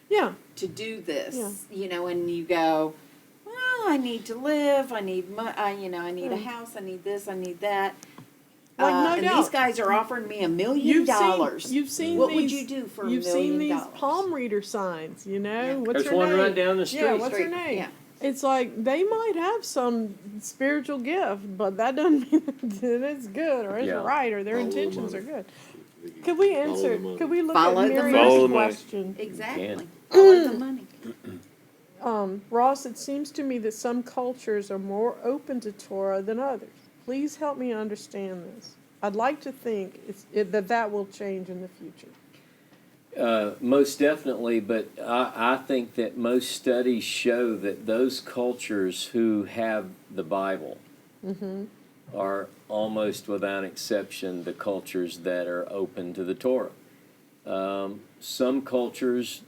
Yeah. to do this, Yeah. and you go, well, I need to live, I need I need a Mm. house, I need this, I need that. Like, no and doubt. these guys are offering me $1 million. You've seen What these, would you do for $1 You've million? seen these palm reader signs, Yeah. What's There's her one name? right down the Yeah, street. what's her name? Yeah. It's like they might have some spiritual gift, but that doesn't mean that it's good or it's Yeah. right or their Follow the intentions are money. good. Could we Follow answer? the money. Could we look Follow at the Miriam's money. Follow the money. question? Exactly. Follow the money. Ross, it seems to me that some cultures are more open to Torah than others. Please help me understand this. I'd like to think that will change in the future. Most definitely, but I think that most studies show that those cultures who have the Bible are almost without exception the cultures that are open to the Torah. Some cultures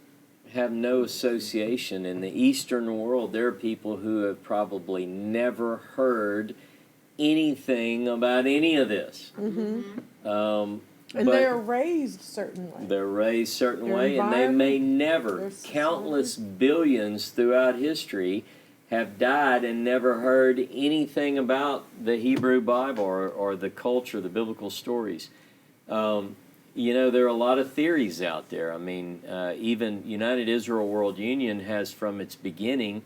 have no association. In the Eastern world, there are people who have probably never heard anything about any of this. And But they're raised a certain way. they're raised a certain Their way, and they may environment, never, their society. countless billions throughout history, have died and never heard anything about the Hebrew Bible or the culture, the biblical stories. There are a lot of theories out there. I mean, even United Israel World Union has, from its beginning,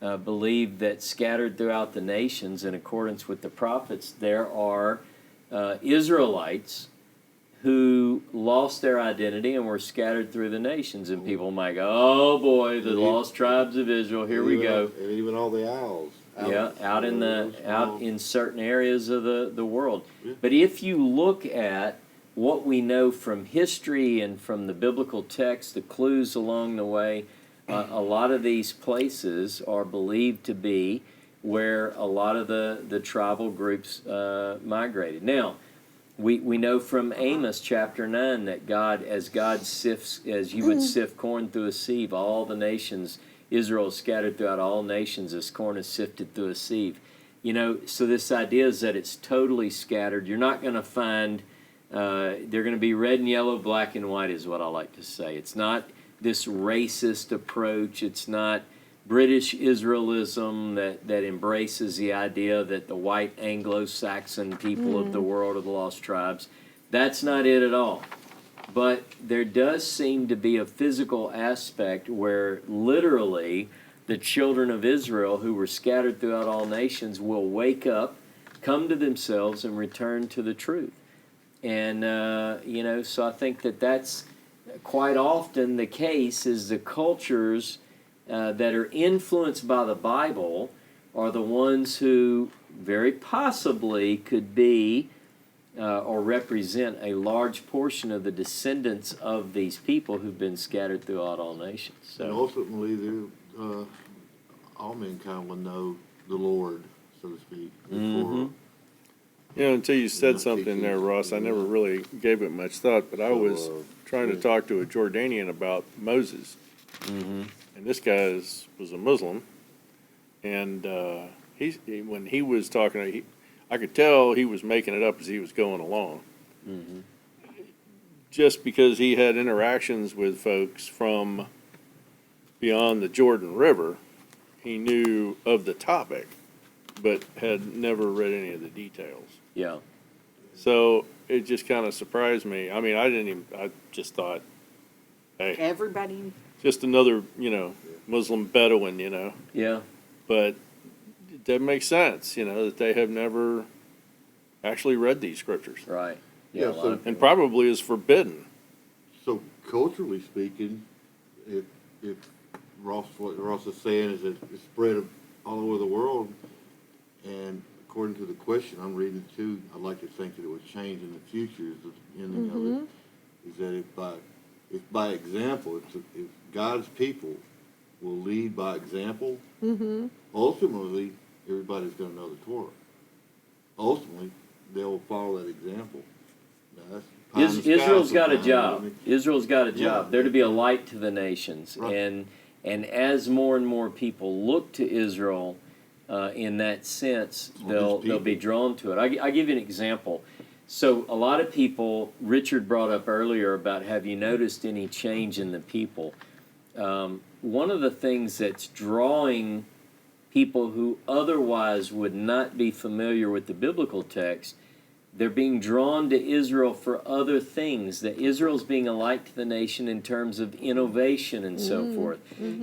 believed that scattered throughout the nations, in accordance with the prophets, there are Israelites who lost their identity and were scattered through the nations. And people might go, oh boy, the lost tribes of Israel, here we go. And even all the owls. Yeah, out in certain areas of the world. Yeah. But if you look at what we know from history and from the biblical text, the clues along the way, a lot of these places are believed to be where a lot of the tribal groups migrated. Now, We know from Amos chapter 9 that God sifts, as you would sift corn through a sieve, all the nations, Israel is scattered throughout all nations as corn is sifted through a sieve. You know, so this idea is that it's totally scattered. You're not going to find, they're going to be red and yellow, black and white is what I like to say. It's not this racist approach. It's not British Israelism that embraces the idea that the white Anglo-Saxon people of the world are the lost tribes. That's not it at all. But there does seem to be a physical aspect where literally the children of Israel who were scattered throughout all nations will wake up, come to themselves, and return to the truth. And, you know, so I think that that's quite often the case is the cultures that are influenced by the Bible are the ones who very possibly could be or represent a large portion of the descendants of these people who've been scattered throughout all nations. And So, ultimately, all mankind will know the Lord, so to speak. Mhm. You know, until you said Not something teaching, there, Ross, I never really gave it much thought, but I was trying to talk to a Jordanian about Moses. And this guy was a Muslim, and when he was talking, I could tell he was making it up as he was going along. Just because he had interactions with folks from beyond the Jordan River, he knew of the topic, but had never read any of the details. yeah. So it just kind of surprised me. I mean, I just thought, hey, Everybody, just another, Muslim Bedouin, Yeah. But that makes sense, that they have never actually read these scriptures. Right. Yeah, Yeah, a lot so- of And probably is forbidden. So culturally speaking, if what Ross is saying is that it's spread all over the world, and according to the question I'm reading too, I'd like to think that it would change in the future. Is the ending of it is that if by example, if God's people will lead by example, ultimately everybody's going to know the Torah. Ultimately, they will follow that example. Now, that's pie in the sky Israel's got a sometimes, job. I mean. Israel's got a Yeah. job. They're to be a light to the nations. Right. And as more and more people look to Israel in that sense, Well, they'll be drawn to it. I give you an example. So a lot of people, Richard brought up earlier about have you noticed any change in the people? One of the things that's drawing people who otherwise would not be familiar with the biblical text, they're being drawn to Israel for other things. That Israel's being a light to the nation in terms of innovation and so forth.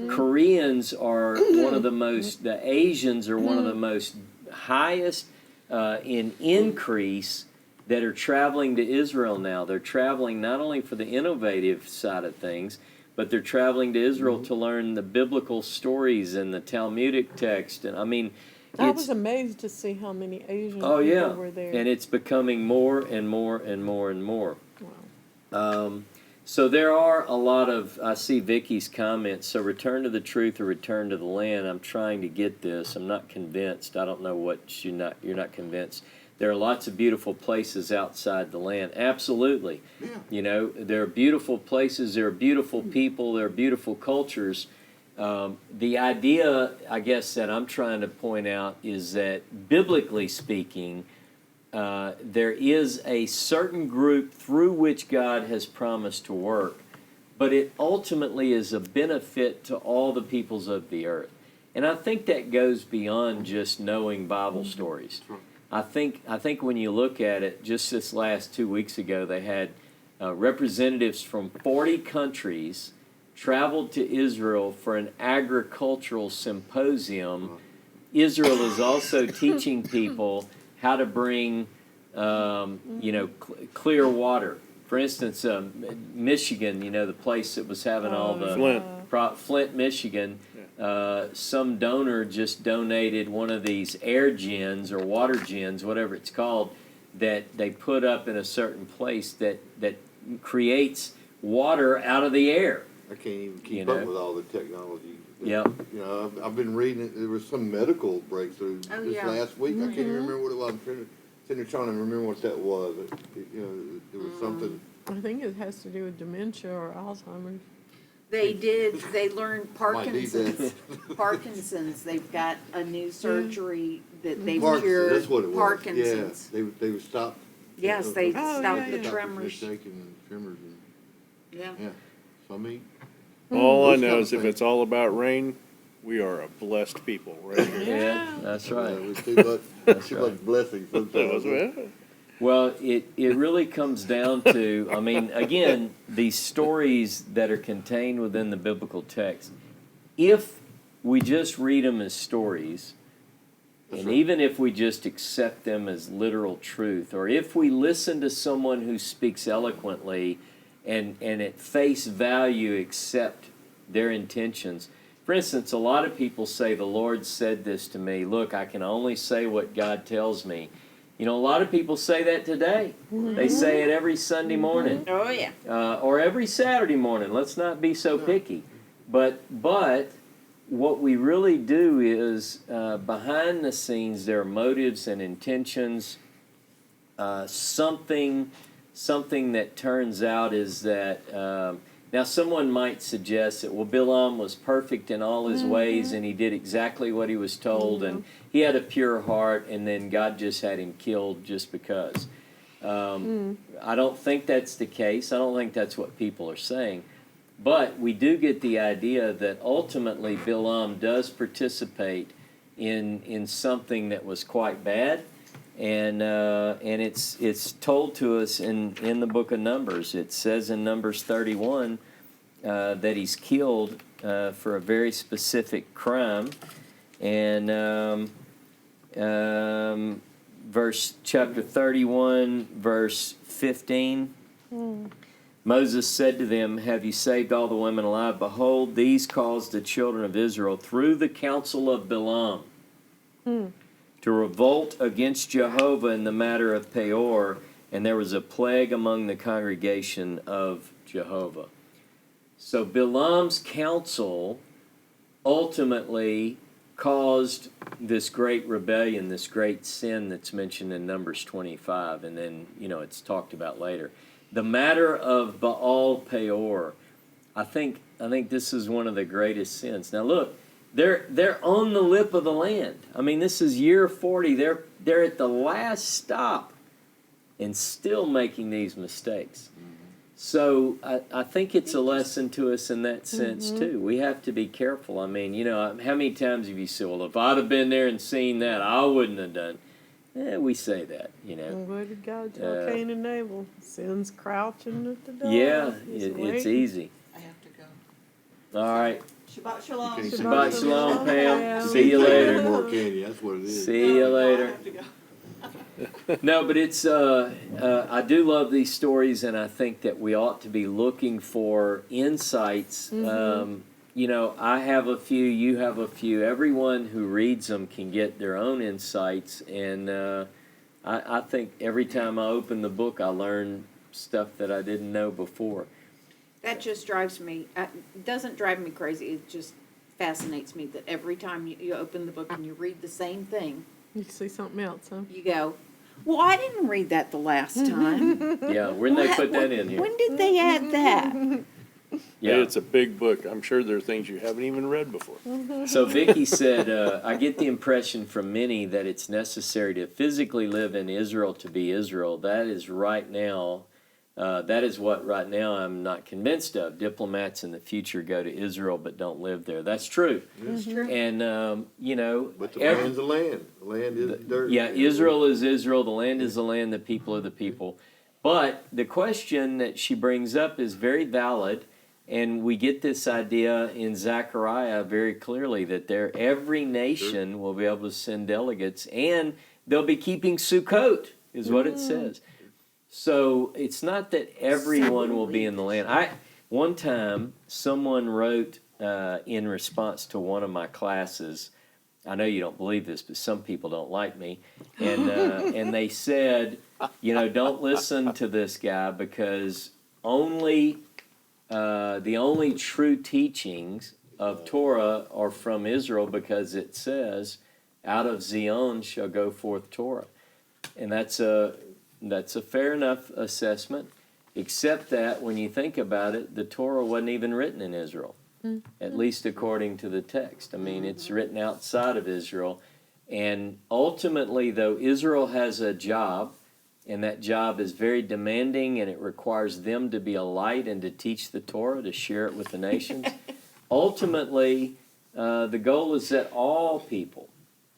Koreans are one of the most, the Asians are one of the most highest in increase that are traveling to Israel now. They're traveling not only for the innovative side of things, but they're traveling to Israel to learn the biblical stories and the Talmudic text. And I mean, I it's, was amazed to see how many Asian oh people yeah, were there. and it's becoming more and more and more and more. Wow. So there are a lot of, I see Vicky's comments, so return to the truth or return to the land. I'm trying to get this. I'm not convinced. I don't know what you're not convinced. There are lots of beautiful places outside the land. Absolutely. Yeah. You know, there are beautiful places, there are beautiful people, there are beautiful cultures. The idea, I guess, that I'm trying to point out is that biblically speaking, there is a certain group through which God has promised to work, but it ultimately is a benefit to all the peoples of the earth. And I think that goes beyond just knowing Bible stories. I think when you look at it, just this last 2 weeks ago, they had representatives from 40 countries traveled to Israel for an agricultural symposium. Israel is also teaching people how to bring, clear water. For instance, Michigan, the place that was having all the Flint, Michigan. Some donor just donated one of these air gens or water gens, whatever it's called, that they put up in a certain place that creates water out of the air. I can't even keep up with all the technology. Yeah. I've been reading it. There was some medical breakthrough Oh, this yeah. last week. I can't even remember what it was. I'm trying to sitting there trying to remember what that was. You know, there was something. I think it has to do with dementia or Alzheimer's. They learned Might need that. Parkinson's. Parkinson's, they've got a new surgery that they've Parkinson's, cured that's what it was. Parkinson's. Yeah, they would stop. Yes, they Oh, stopped yeah, the yeah. tremors. Shaking and tremors and, Yeah. yeah. So I mean, All I Those know kind of is if things. it's all about rain, we are a blessed people, right here. Yeah, that's right. it was too much, too much blessing That was sometimes. it. Well, it really comes down to, I mean, again, these stories that are contained within the biblical text, if we just read them as stories, That's and right. even if we just accept them as literal truth, or if we listen to someone who speaks eloquently and at face value accept their intentions. For instance, a lot of people say, the Lord said this to me. Look, I can only say what God tells me. You know, a lot of people say that today. They say it every Sunday morning. Oh, yeah. Or every Saturday morning. Let's not be so picky. But what we really do is, behind the scenes, there are motives and intentions. Something that turns out is that, now someone might suggest that, well, Balaam was perfect in all his ways and he did exactly what he was told and he had a pure heart and then God just had him killed just because. I don't think that's the case. I don't think that's what people are saying. But we do get the idea that ultimately Balaam does participate in something that was quite bad. And it's told to us in the book of Numbers. It says in Numbers 31 that he's killed for a very specific crime. And chapter 31, verse 15. Moses said to them, "Have you saved all the women alive? Behold, these caused the children of Israel through the counsel of Balaam to revolt against Jehovah in the matter of Peor, and there was a plague among the congregation of Jehovah." So Balaam's counsel ultimately caused this great rebellion, this great sin that's mentioned in Numbers 25, and then, it's talked about later. The matter of Baal Peor, I think this is one of the greatest sins. Now look, they're on the lip of the land. I mean, this is year 40. They're at the last stop and still making these mistakes. So I think it's a lesson to us in that sense too. We have to be careful. I mean, how many times have you said, well, if I'd have been there and seen that, I wouldn't have done. We say that, What did God tell Cain and Abel? Sin's crouching at the door. Yeah, He's it's waiting. easy. I have to go. All right. Shabbat shalom. You can't say Shabbat that. shalom, Pam. You See you Can't say later. anymore, can you? That's what it is. See you I later. have to go. No, but it's I do love these stories, and I think that we ought to be looking for insights. I have a few, you have a few. Everyone who reads them can get their own insights, and I think every time I open the book, I learn stuff that I didn't know before. That just drives me, it doesn't drive me crazy, it just fascinates me that every time you open the book and you read the same thing, You see something else, huh? you go, well, I didn't read that the last time. Yeah, when they put that in here. When did they add that? Yeah. Hey, it's a big book. I'm sure there are things you haven't even read before. So Vicky said, I get the impression from many that it's necessary to physically live in Israel to be Israel. That is right now, that is what right now I'm not convinced of. Diplomats in the future go to Israel but don't live there. That's true. That's true. And, But the land's the land. The land is dirt. yeah, Israel is Israel, the land is the land, the people are the people. But the question that she brings up is very valid. And we get this idea in Zechariah very clearly that every nation will be able to send delegates, and they'll be keeping Sukkot, is what it says. So it's not that everyone will be in the land. One time, someone wrote in response to one of my classes, I know you don't believe this, but some people don't like me, and they said, don't listen to this guy because the only true teachings of Torah are from Israel because it says, out of Zion shall go forth Torah. And that's a fair enough assessment, except that when you think about it, the Torah wasn't even written in Israel, at least according to the text. I mean, it's written outside of Israel. And ultimately, though, Israel has a job, and that job is very demanding, and it requires them to be a light and to teach the Torah, to share it with the nations. Ultimately, the goal is that all people,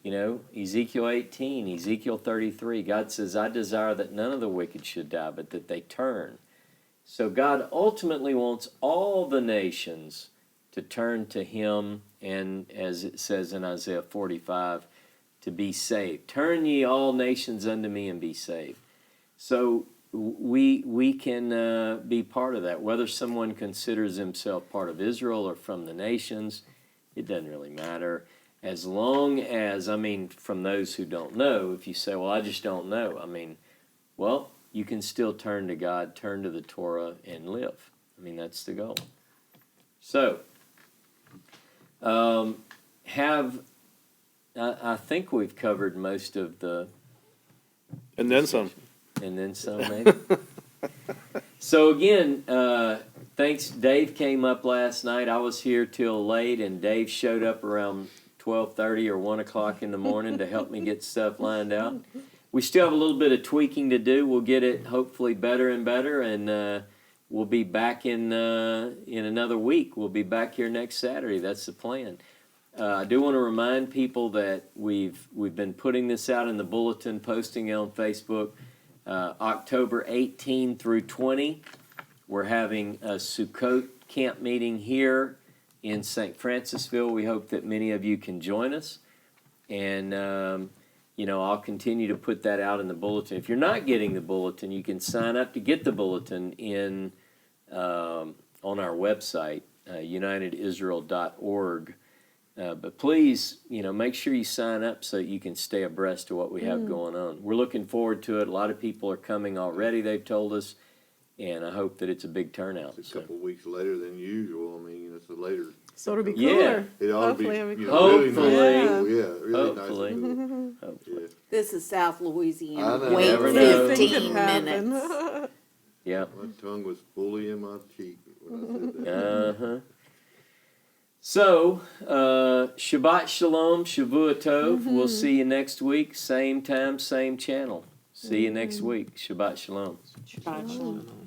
Ezekiel 18, Ezekiel 33, God says, I desire that none of the wicked should die, but that they turn. So God ultimately wants all the nations to turn to Him, and as it says in Isaiah 45, to be saved. Turn ye all nations unto me and be saved. So we can be part of that. Whether someone considers himself part of Israel or from the nations, it doesn't really matter. As long as, from those who don't know, if you say, well, I just don't know, you can still turn to God, turn to the Torah, and live. That's the goal. So, I think we've covered most of the... And then some. And then some, maybe. So again, thanks. Dave came up last night. I was here till late, and Dave showed up around 12:30 or 1 o'clock in the morning to help me get stuff lined out. We still have a little bit of tweaking to do. We'll get it hopefully better and better, and we'll be back in another week. We'll be back here next Saturday. That's the plan. I do want to remind people that we've been putting this out in the bulletin, posting it on Facebook. October 18 through 20, we're having a Sukkot camp meeting here in St. Francisville. We hope that many of you can join us. And, I'll continue to put that out in the bulletin. If you're not getting the bulletin, you can sign up to get the bulletin on our website, unitedisrael.org. But please, make sure you sign up so you can stay abreast of what we have going on. We're looking forward to it. A lot of people are coming already, they've told us, and I hope that it's a big turnout. It's a couple weeks later than usual. It's a later. So it'll be Yeah. cooler. It ought to be, Hopefully it'll be really nice. Hopefully. Really Hopefully. nice and cool. Hopefully. Yeah. This is South I Louisiana. know. Wait Never know. 15 minutes. Yeah. My tongue was fully in my cheek when I said that. Uh-huh. So, Shabbat Shalom, Shavua Tov. We'll see you next week. Same time, same channel. See you next week. Shabbat Shalom. Shabbat shalom.